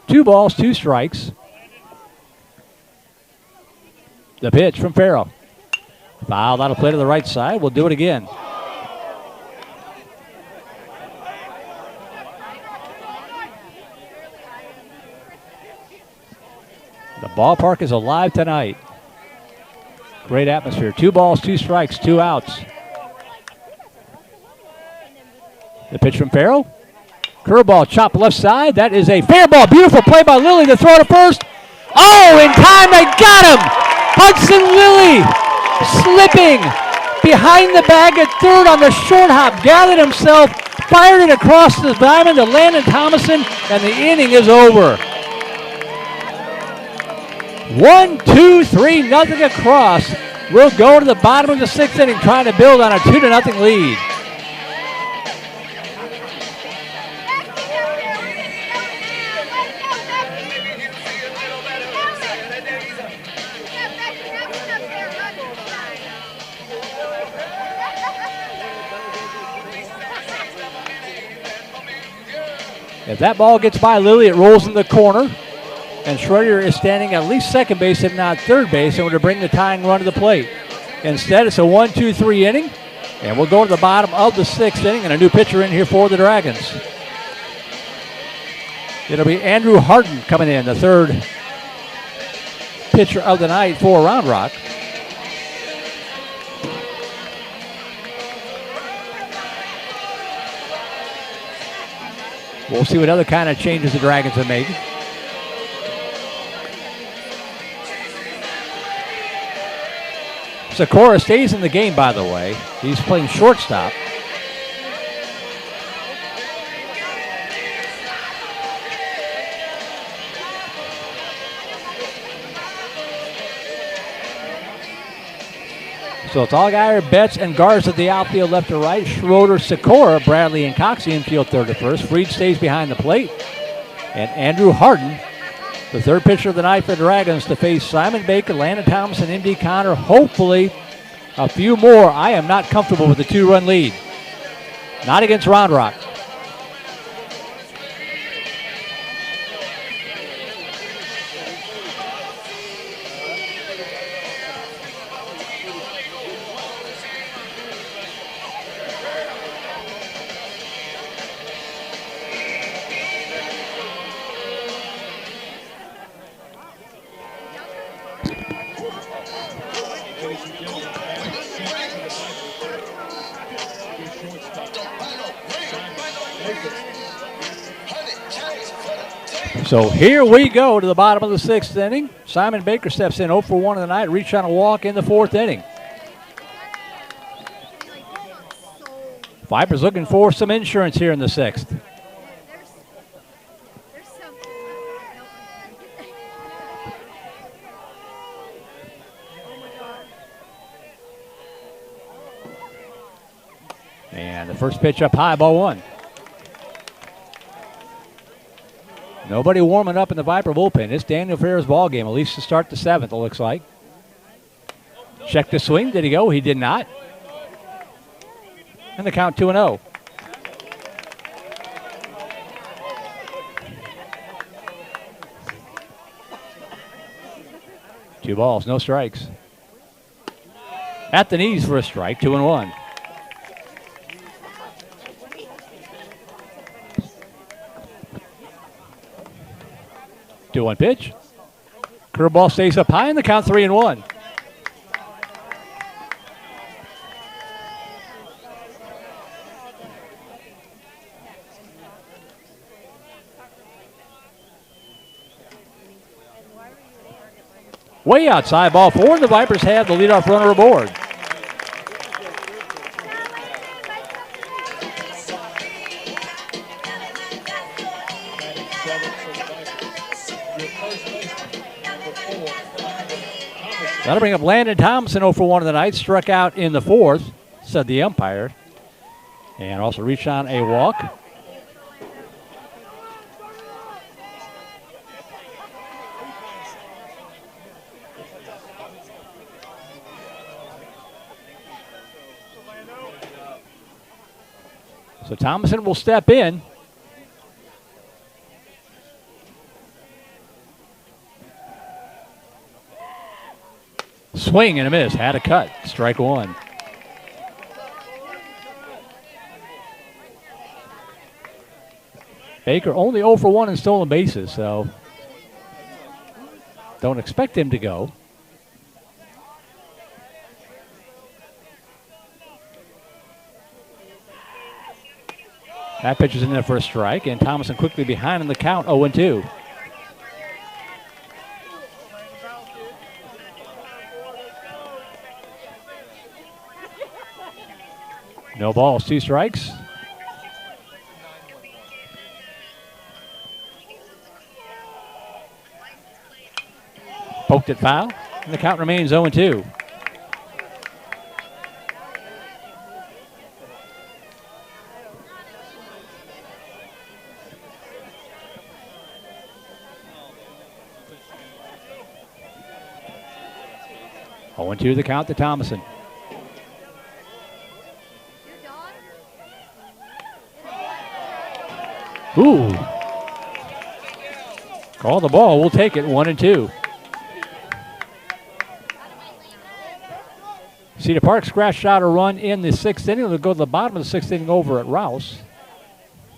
2 balls, 2 strikes. The pitch from Farrell. Fouled out of play to the right side. We'll do it again. The ballpark is alive tonight. Great atmosphere. 2 balls, 2 strikes, 2 outs. The pitch from Farrell. Curveball chopped left side. That is a fair ball. Beautiful play by Lilly to throw to first. Oh, in time they got him. Hudson Lilly slipping behind the bag at third on the short hop. Gathered himself, fired it across the diamond to Landon Thomason, and the inning is over. 1-2-3-0 across. We'll go to the bottom of the 6th inning trying to build on a 2-0 lead. If that ball gets by Lilly, it rolls in the corner. And Schroeder is standing at least second base, if not third base, and would bring the tying run to the plate. Instead, it's a 1-2-3 inning. And we'll go to the bottom of the 6th inning, and a new pitcher in here for the Dragons. It'll be Andrew Harden coming in, the 3rd pitcher of the night for Round Rock. We'll see what other kind of changes the Dragons have made. Sikora stays in the game, by the way. He's playing shortstop. So it's Allgaier, Betts, and Garza at the outfield left to right. Schroeder, Sikora, Bradley, and Cox infield third to first. Freed stays behind the plate. And Andrew Harden, the 3rd pitcher of the night for the Dragons, to face Simon Baker, Landon Thompson, M.D. Connor. Hopefully a few more. I am not comfortable with the 2-run lead. Not against Round Rock. So here we go to the bottom of the 6th inning. Simon Baker steps in 0 for 1 of the night, reached on a walk in the 4th inning. Vipers looking for some insurance here in the 6th. And the first pitch up high, ball 1. Nobody warming up in the Viper bullpen. It's Daniel Ferrer's ball game, at least to start the 7th, it looks like. Check the swing. Did he go? He did not. And the count 2-0. Two balls, no strikes. At the knees for a strike, 2-1. Two one pitch. Curveball stays up high, and the count 3-1. Way outside, ball four, and the Vipers have the leadoff runner aboard. That'll bring up Landon Thompson 0 for 1 of the night. Struck out in the fourth, said the umpire. And also reached on a walk. So Thompson will step in. Swing and a miss. Had a cut. Strike one. Baker only 0 for 1 in stolen bases, so don't expect him to go. That pitch is in there for a strike, and Thomason quickly behind in the count, 0-2. No balls, 2 strikes. Poked it foul, and the count remains 0-2. Oh, 2 the count to Thomason. Ooh. Call the ball. We'll take it. 1-2. Cedar Park scratched out a run in the 6th inning. They'll go to the bottom of the 6th inning over at Rouse.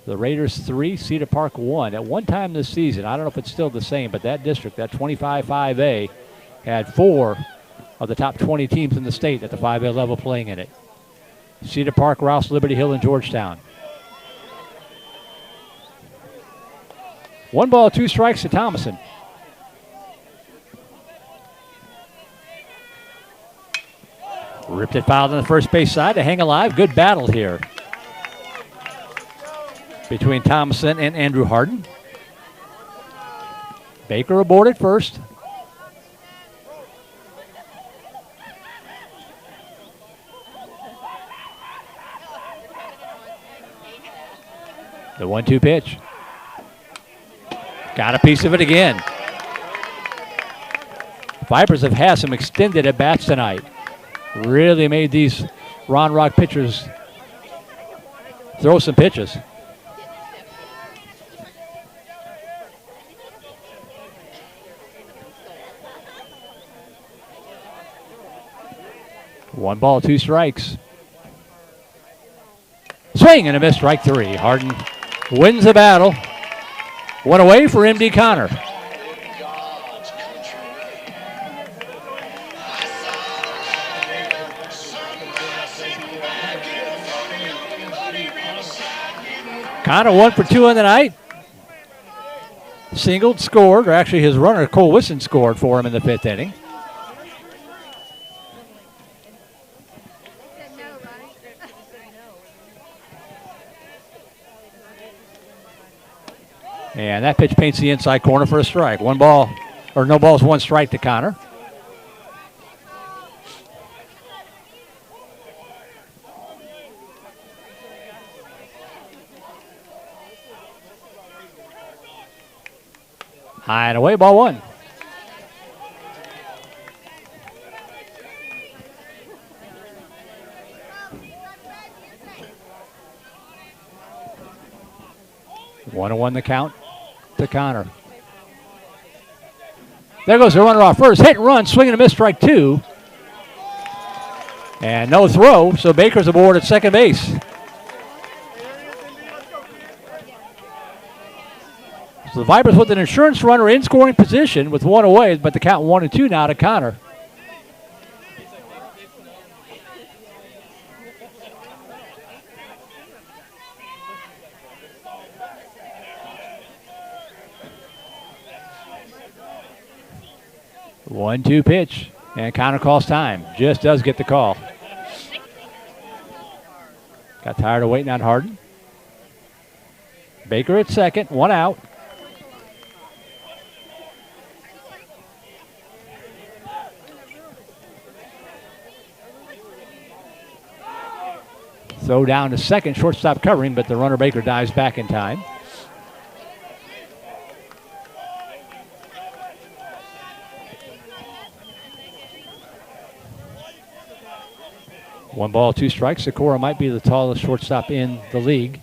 The Raiders 3, Cedar Park 1. At one time this season, I don't know if it's still the same, but that district, that 25-5A, had 4 of the top 20 teams in the state at the 5A level playing in it. Cedar Park, Rouse, Liberty Hill, and Georgetown. 1 ball, 2 strikes to Thomason. Ripped it foul on the first base side to hang alive. Good battle here between Thomason and Andrew Harden. Baker aboard at first. The 1-2 pitch. Got a piece of it again. Vipers have had some extended at-bats tonight. Really made these Round Rock pitchers throw some pitches. One ball, 2 strikes. Swing and a miss, strike 3. Harden wins the battle. 1 away for M.D. Connor. Connor 1 for 2 on the night. Singled, scored, or actually his runner, Cole Wisson, scored for him in the 5th inning. And that pitch paints the inside corner for a strike. 1 ball, or no balls, 1 strike to Connor. High and away, ball 1. 1-1 the count to Connor. There goes the runner off first. Hit and run, swinging a miss, strike 2. And no throw, so Baker's aboard at second base. So the Vipers with an insurance runner in scoring position with 1 away, but the count 1-2 now to Connor. One-two pitch, and Connor calls time. Just does get the call. Got tired of waiting on Harden. Baker at second, 1 out. Throw down to second, shortstop covering, but the runner Baker dives back in time. One ball, 2 strikes. Sikora might be the tallest shortstop in the league.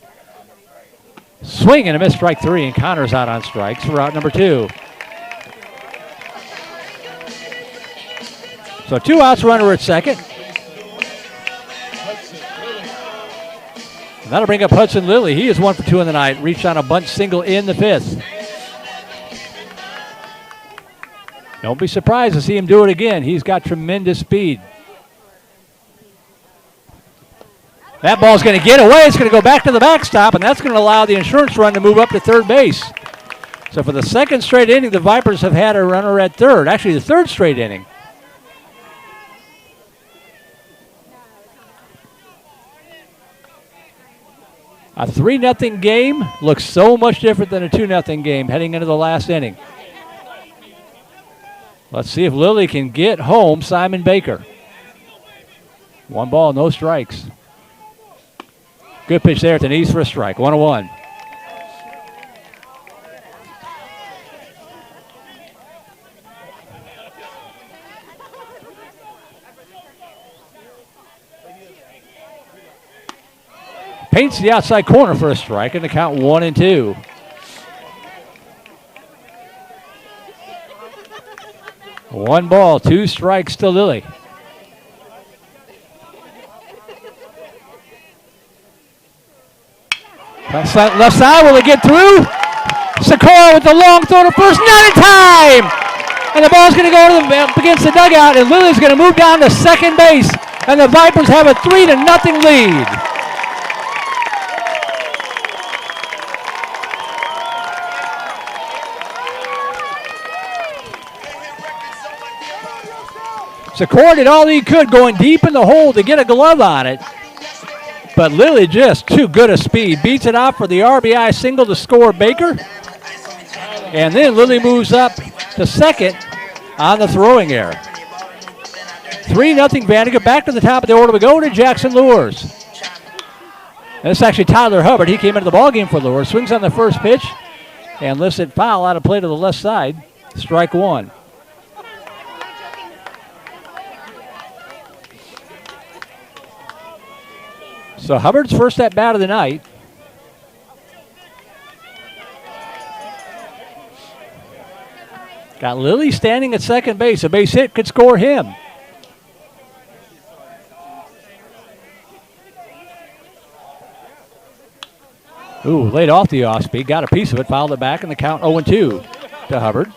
Swing and a miss, strike 3, and Connor's out on strikes for out number 2. So 2 outs, runner at second. And that'll bring up Hudson Lilly. He is 1 for 2 in the night. Reached on a bunt single in the 5th. Don't be surprised to see him do it again. He's got tremendous speed. That ball's going to get away. It's going to go back to the backstop, and that's going to allow the insurance run to move up to third base. So for the second straight inning, the Vipers have had a runner at third. Actually, the third straight inning. A 3-0 game looks so much different than a 2-0 game heading into the last inning. Let's see if Lilly can get home Simon Baker. 1 ball, no strikes. Good pitch there at the knees for a strike. 1-1. Paints the outside corner for a strike, and the count 1-2. One ball, 2 strikes to Lilly. Left side, will it get through? Sikora with the long throw to first, not in time! And the ball's going to go against the dugout, and Lilly's going to move down to second base, and the Vipers have a 3-0 lead. Sikora did all he could going deep in the hole to get a glove on it. But Lilly just too good a speed. Beats it out for the RBI single to score Baker. And then Lilly moves up to second on the throwing error. 3-0 Vandegrifts. Back to the top of the order we go to Jackson Lures. And this is actually Tyler Hubbard. He came into the ballgame for Lures. Swings on the first pitch and lifts it foul out of play to the left side. Strike 1. So Hubbard's first at bat of the night. Got Lilly standing at second base. A base hit could score him. Ooh, laid off the off speed. Got a piece of it, fouled it back, and the count 0-2 to Hubbard.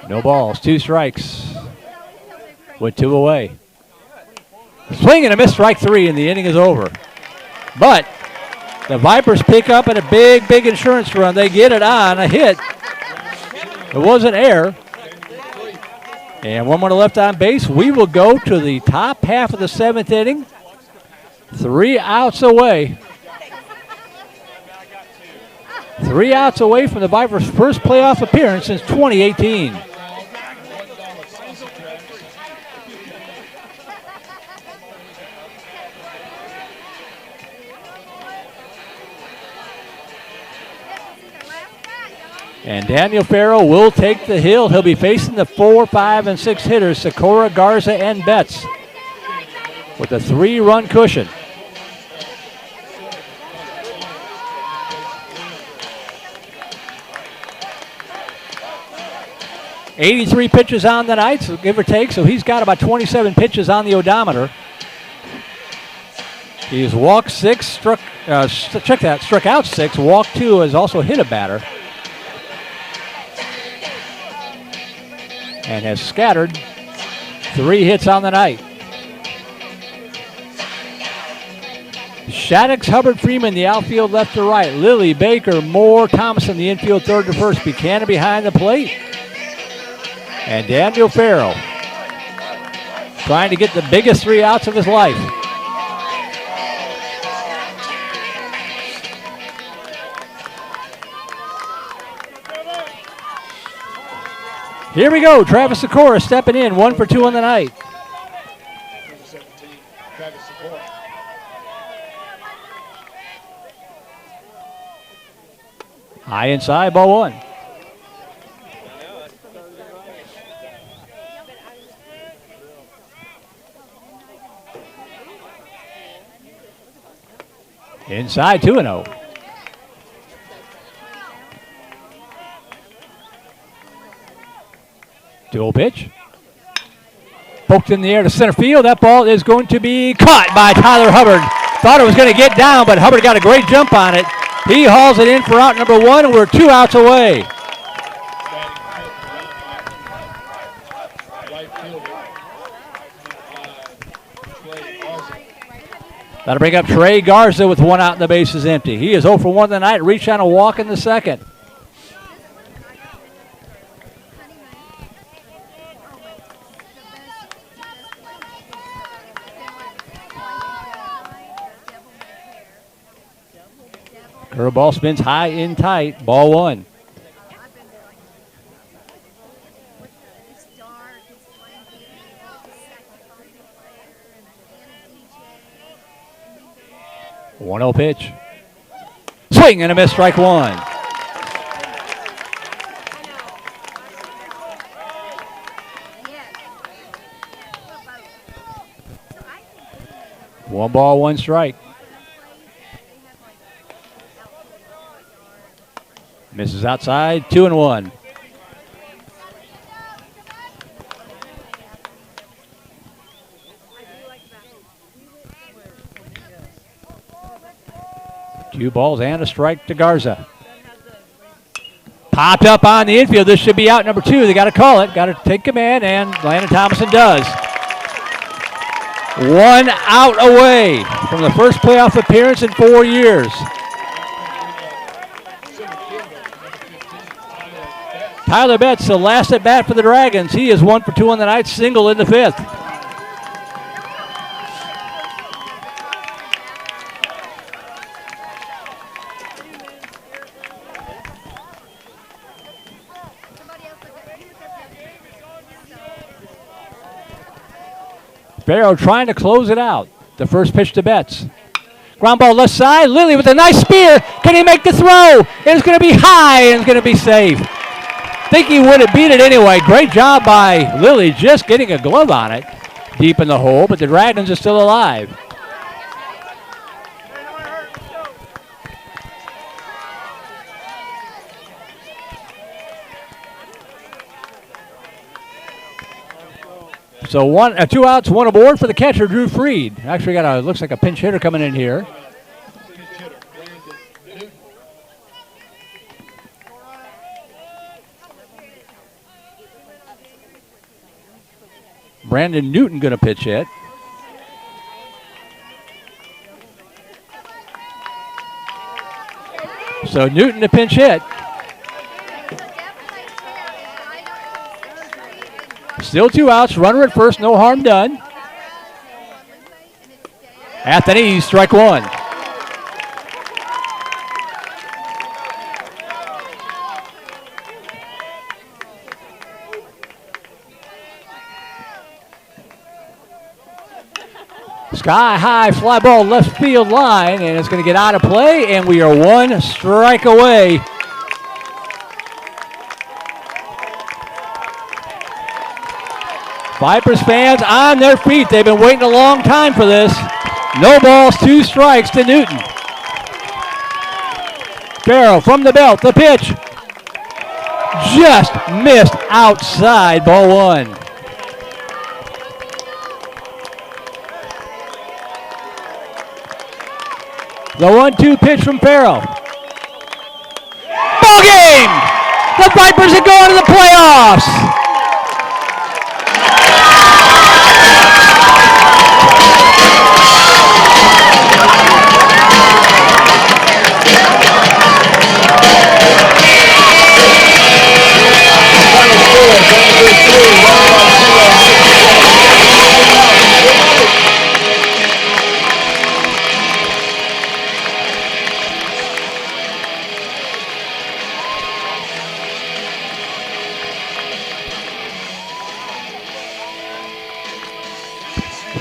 No balls, 2 strikes with 2 away. Swing and a miss, strike 3, and the inning is over. But the Vipers pick up at a big, big insurance run. They get it on a hit. It was an error. And 1 more left on base. We will go to the top half of the 7th inning. 3 outs away. 3 outs away from the Vipers' first playoff appearance since 2018. And Daniel Farrell will take the hill. He'll be facing the 4, 5, and 6 hitters, Sikora, Garza, and Betts, with a 3-run cushion. "83 pitches on the night, so give or take, so he's got about 27 pitches on the odometer. He's walked 6, struck out 6, walked 2, has also hit a batter, and has scattered 3 hits on the night. Shaddix, Hubbard, Freeman, the outfield left to right. Lilly, Baker, Moore, Thompson, the infield third to first. Buchanan behind the plate. And Daniel Farrell trying to get the biggest 3 outs of his life. Here we go. Travis Sikora stepping in, 1 for 2 on the night. High inside, ball 1. Inside, 2-0. Dual pitch. Poked in the air to center field. That ball is going to be caught by Tyler Hubbard. Thought it was going to get down, but Hubbard got a great jump on it. He hauls it in for out number 1, and we're 2 outs away. That'll bring up Trey Garza with 1 out and the base is empty. He is 0 for 1 tonight. Reached on a walk in the second. Curveball spins high in tight. Ball 1. One-0 pitch. Swing and a miss, strike 1. One ball, 1 strike. Misses outside, 2-1. Two balls and a strike to Garza. Popped up on the infield. This should be out number 2. They got to call it. Got to take command, and Landon Thompson does. 1 out away from the first playoff appearance in 4 years. Tyler Betts, the last at bat for the Dragons. He is 1 for 2 on the night, single in the 5th. Farrell trying to close it out. The first pitch to Betts. Ground ball left side. Lilly with a nice spear. Can he make the throw? It's going to be high and it's going to be safe. Think he would have beat it anyway. Great job by Lilly just getting a glove on it deep in the hole, but the Dragons are still alive. So 2 outs, 1 aboard for the catcher, Drew Freed. Actually got looks like a pinch hitter coming in here. Brandon Newton going to pitch hit. So Newton to pinch hit. Still 2 outs, runner at first, no harm done. Athanaze, strike 1. Sky high fly ball left field line, and it's going to get out of play, and we are 1 strike away Vipers fans on their feet. They've been waiting a long time for this. No balls, 2 strikes to Newton. Farrell from the belt, the pitch. Just missed outside, ball 1. The 1-2 pitch from Farrell. Ball game! The Vipers are going to the playoffs!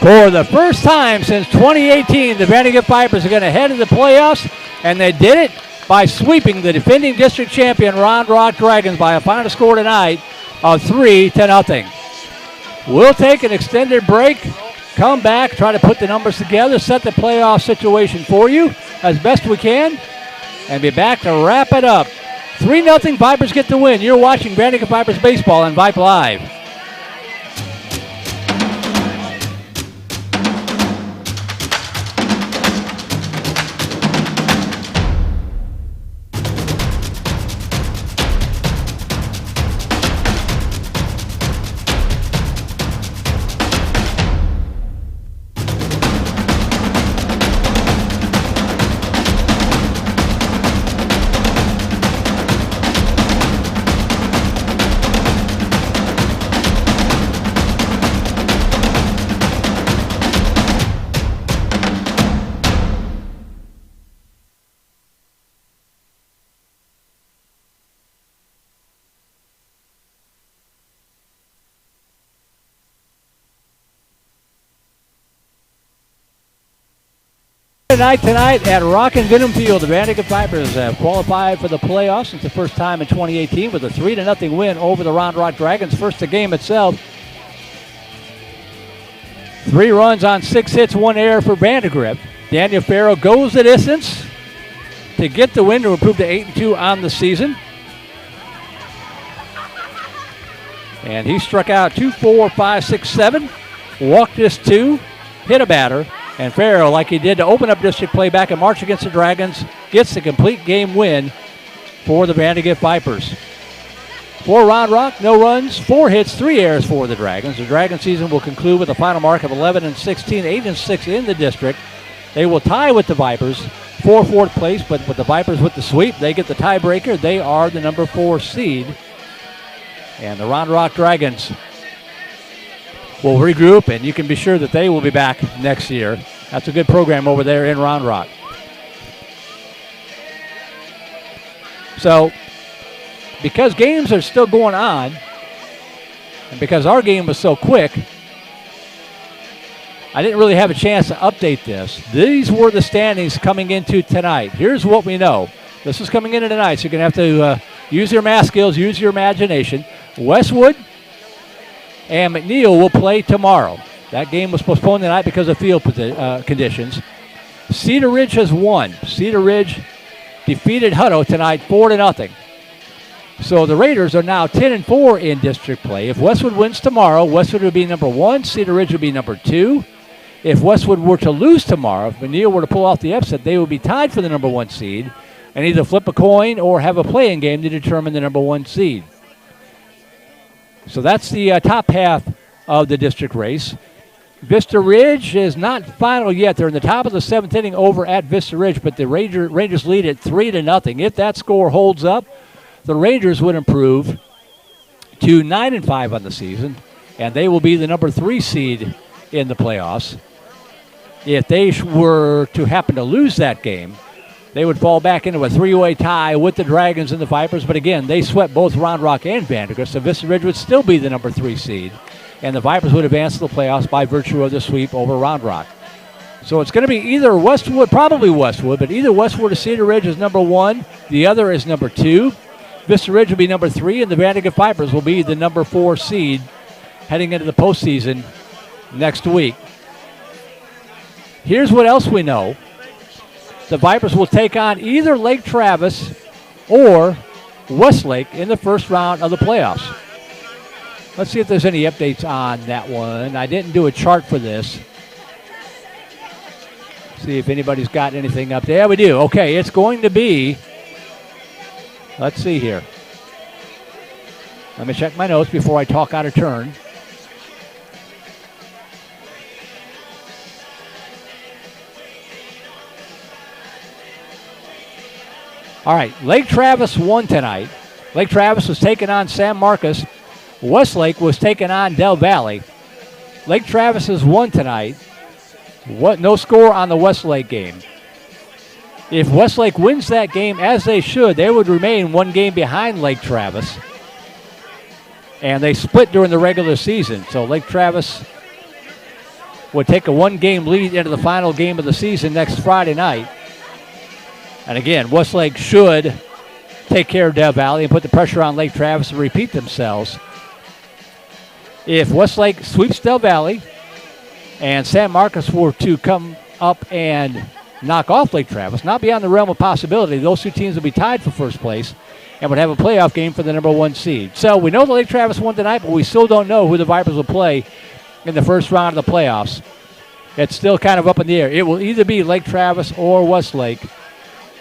For the first time since 2018, the Vandegrifts Vipers are going to head to the playoffs, and they did it by sweeping the defending district champion Round Rock Dragons by a final score tonight of 3-0. We'll take an extended break, come back, try to put the numbers together, set the playoff situation for you as best we can, and be back to wrap it up. 3-0 Vipers get the win. You're watching Vandegrifts Vipers baseball on Vype Live. Tonight at Rockin' Venom Field, the Vandegrifts Vipers have qualified for the playoffs. It's the first time in 2018 with a 3-0 win over the Round Rock Dragons. First the game itself. 3 runs on 6 hits, 1 error for Vandegrifts. Daniel Farrell goes the distance to get the win to improve to 8-2 on the season. And he struck out 2, 4, 5, 6, 7. Walked just 2, hit a batter. And Farrell, like he did to open up district play back in March against the Dragons, gets the complete game win for the Vandegrifts Vipers. For Round Rock, no runs, 4 hits, 3 errors for the Dragons. The Dragon season will conclude with a final mark of 11-16, 8-6 in the district. They will tie with the Vipers for 4th place, but with the Vipers with the sweep, they get the tiebreaker. They are the number 4 seed. And the Round Rock Dragons will regroup, and you can be sure that they will be back next year. That's a good program over there in Round Rock. So, because games are still going on, and because our game was so quick, I didn't really have a chance to update this. These were the standings coming into tonight. Here's what we know. This is coming into tonight, so you're going to have to use your math skills, use your imagination. Westwood and McNeil will play tomorrow. That game was postponed tonight because of field conditions. Cedar Ridge has won. Cedar Ridge defeated Hutto tonight 4-0. So the Raiders are now 10-4 in district play. If Westwood wins tomorrow, Westwood would be number 1. Cedar Ridge would be number 2. If Westwood were to lose tomorrow, if McNeil were to pull off the upset, they would be tied for the number 1 seed and either flip a coin or have a play-in game to determine the number 1 seed. So that's the top half of the district race. Vista Ridge is not final yet. They're in the top of the 7th inning over at Vista Ridge, but the Rangers lead at 3-0. If that score holds up, the Rangers would improve to 9-5 on the season, and they will be the number 3 seed in the playoffs. If they were to happen to lose that game, they would fall back into a 3-way tie with the Dragons and the Vipers. But again, they swept both Round Rock and Vandegrifts, so Vista Ridge would still be the number 3 seed. And the Vipers would advance to the playoffs by virtue of the sweep over Round Rock. So it's going to be either Westwood, probably Westwood, but either Westwood or Cedar Ridge is number 1. The other is number 2. Vista Ridge will be number 3, and the Vandegrifts Vipers will be the number 4 seed heading into the postseason next week. Here's what else we know. The Vipers will take on either Lake Travis or Westlake in the first round of the playoffs. Let's see if there's any updates on that one. I didn't do a chart for this. See if anybody's got anything up there. Yeah, we do. Okay, it's going to be, let's see here. Let me check my notes before I talk out of turn. All right, Lake Travis won tonight. Lake Travis was taking on San Marcos. Westlake was taking on Del Valle. Lake Travis has won tonight. No score on the Westlake game. If Westlake wins that game, as they should, they would remain one game behind Lake Travis. And they split during the regular season. So Lake Travis would take a one-game lead into the final game of the season next Friday night. And again, Westlake should take care of Del Valle and put the pressure on Lake Travis to repeat themselves. If Westlake sweeps Del Valle and San Marcos were to come up and knock off Lake Travis, not beyond the realm of possibility, those two teams will be tied for first place and would have a playoff game for the number one seed. So we know that Lake Travis won tonight, but we still don't know who the Vipers will play in the first round of the playoffs. It's still kind of up in the air. It will either be Lake Travis or Westlake.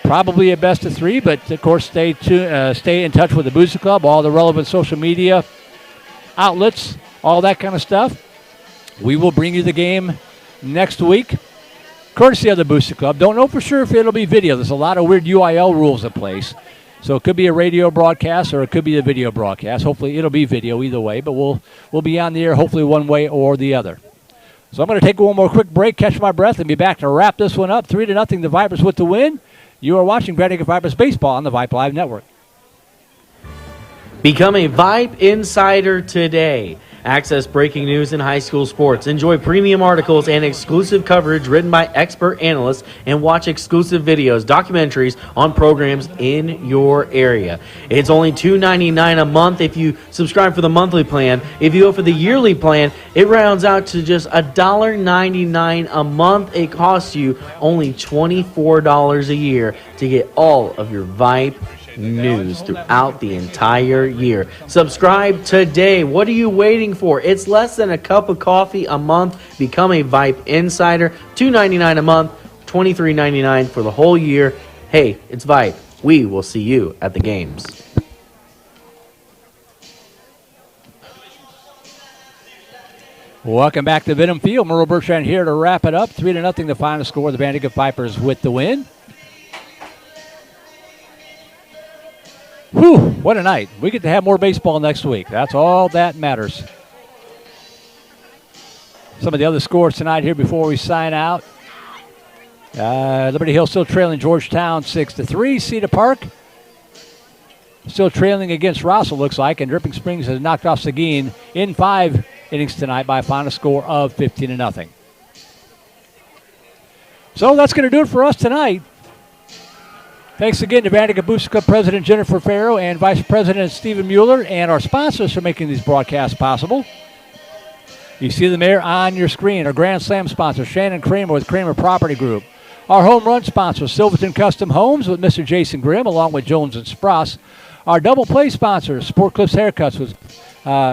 Probably a best of three, but of course stay in touch with the Booster Club, all the relevant social media outlets, all that kind of stuff. We will bring you the game next week, courtesy of the Booster Club. Don't know for sure if it'll be video. There's a lot of weird UIL rules in place. So it could be a radio broadcast or it could be a video broadcast. Hopefully it'll be video either way, but we'll be on the air hopefully one way or the other. So I'm going to take one more quick break, catch my breath, and be back to wrap this one up. 3-0, the Vipers with the win. You are watching Vandegrifts Vipers Baseball on the Vype Live Network. Become a Vype Insider today. Access breaking news in high school sports. Enjoy premium articles and exclusive coverage written by expert analysts, and watch exclusive videos, documentaries on programs in your area. It's only $2.99 a month if you subscribe for the monthly plan. If you go for the yearly plan, it rounds out to just $1.99 a month. It costs you only $24 a year to get all of your Vype news throughout the entire year. Subscribe today. What are you waiting for? It's less than a cup of coffee a month. Become a Vype Insider. $2.99 a month, $23.99 for the whole year. Hey, it's Vype. We will see you at the games. Welcome back to Venom Field. Merle Bertrand here to wrap it up. 3-0, the final score. The Vandegrifts Vipers with the win. Whew, what a night. We get to have more baseball next week. That's all that matters. Some of the other scores tonight here before we sign out. Liberty Hill still trailing Georgetown 6-3. Cedar Park still trailing against Rossell, looks like. And Dripping Springs has knocked off Seguin in 5 innings tonight by a final score of 15-0. So that's going to do it for us tonight. Thanks again to Vandegrifts Booster Club President Jennifer Farrow and Vice President Stephen Mueller and our sponsors for making these broadcasts possible. You see them there on your screen. Our Grand Slam sponsor, Shannon Kramer with Kramer Property Group. Our home run sponsor, Silverton Custom Homes with Mr. Jason Grimm along with Jones and Spross. Our double play sponsors, Sport Clips Haircuts with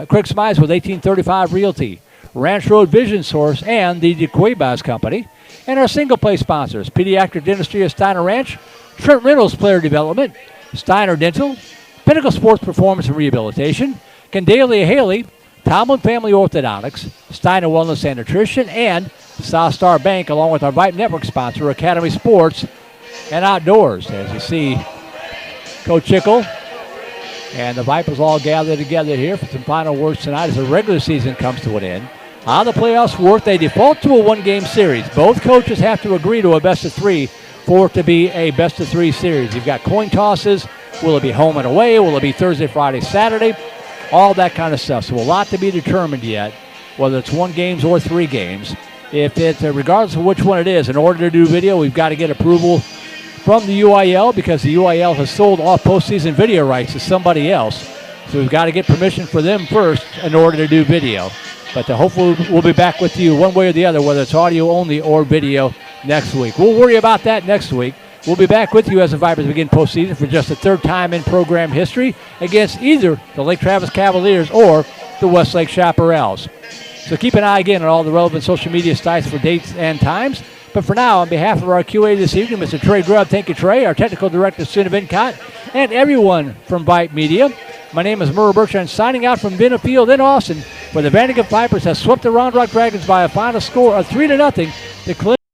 Craig Smize with 1835 Realty, Ranch Road Vision Source, and the DeQuebas Company. And our single play sponsors, Pediatric Dentistry of Steiner Ranch, Trent Reynolds Player Development, Steiner Dental, Pinnacle Sports Performance and Rehabilitation, Candalia Haley, Tomlin Family Orthodontics, Steiner Wellness and Nutrition, and South Star Bank, along with our Vype Network sponsor, Academy Sports and Outdoors. As you see, Coach Chickle and the Vipers all gathered together here for some final words tonight as the regular season comes to an end. How the playoffs work, they default to a one-game series. Both coaches have to agree to a best-of-3 for it to be a best-of-3 series. You've got coin tosses. Will it be home and away? Will it be Thursday, Friday, Saturday? All that kind of stuff. So a lot to be determined yet, whether it's 1 game or 3 games. If it's, regardless of which one it is, in order to do video, we've got to get approval from the UIL because the UIL has sold off postseason video rights to somebody else. So we've got to get permission for them first in order to do video. But hopefully we'll be back with you one way or the other, whether it's audio only or video next week. We'll worry about that next week. We'll be back with you as the Vipers begin postseason for just the third time in program history against either the Lake Travis Cavaliers or the Westlake Chaparrals. So keep an eye again on all the relevant social media sites for dates and times. But for now, on behalf of our QA this evening, Mr. Trey Grubb, thank you, Trey, our technical director, Cinna Vincott, and everyone from Vype Media. My name is Merle Bertrand, signing out from Vina Field in Austin, where the Vandegrifts Vipers have swept the Round Rock Dragons by a final score of 3-0.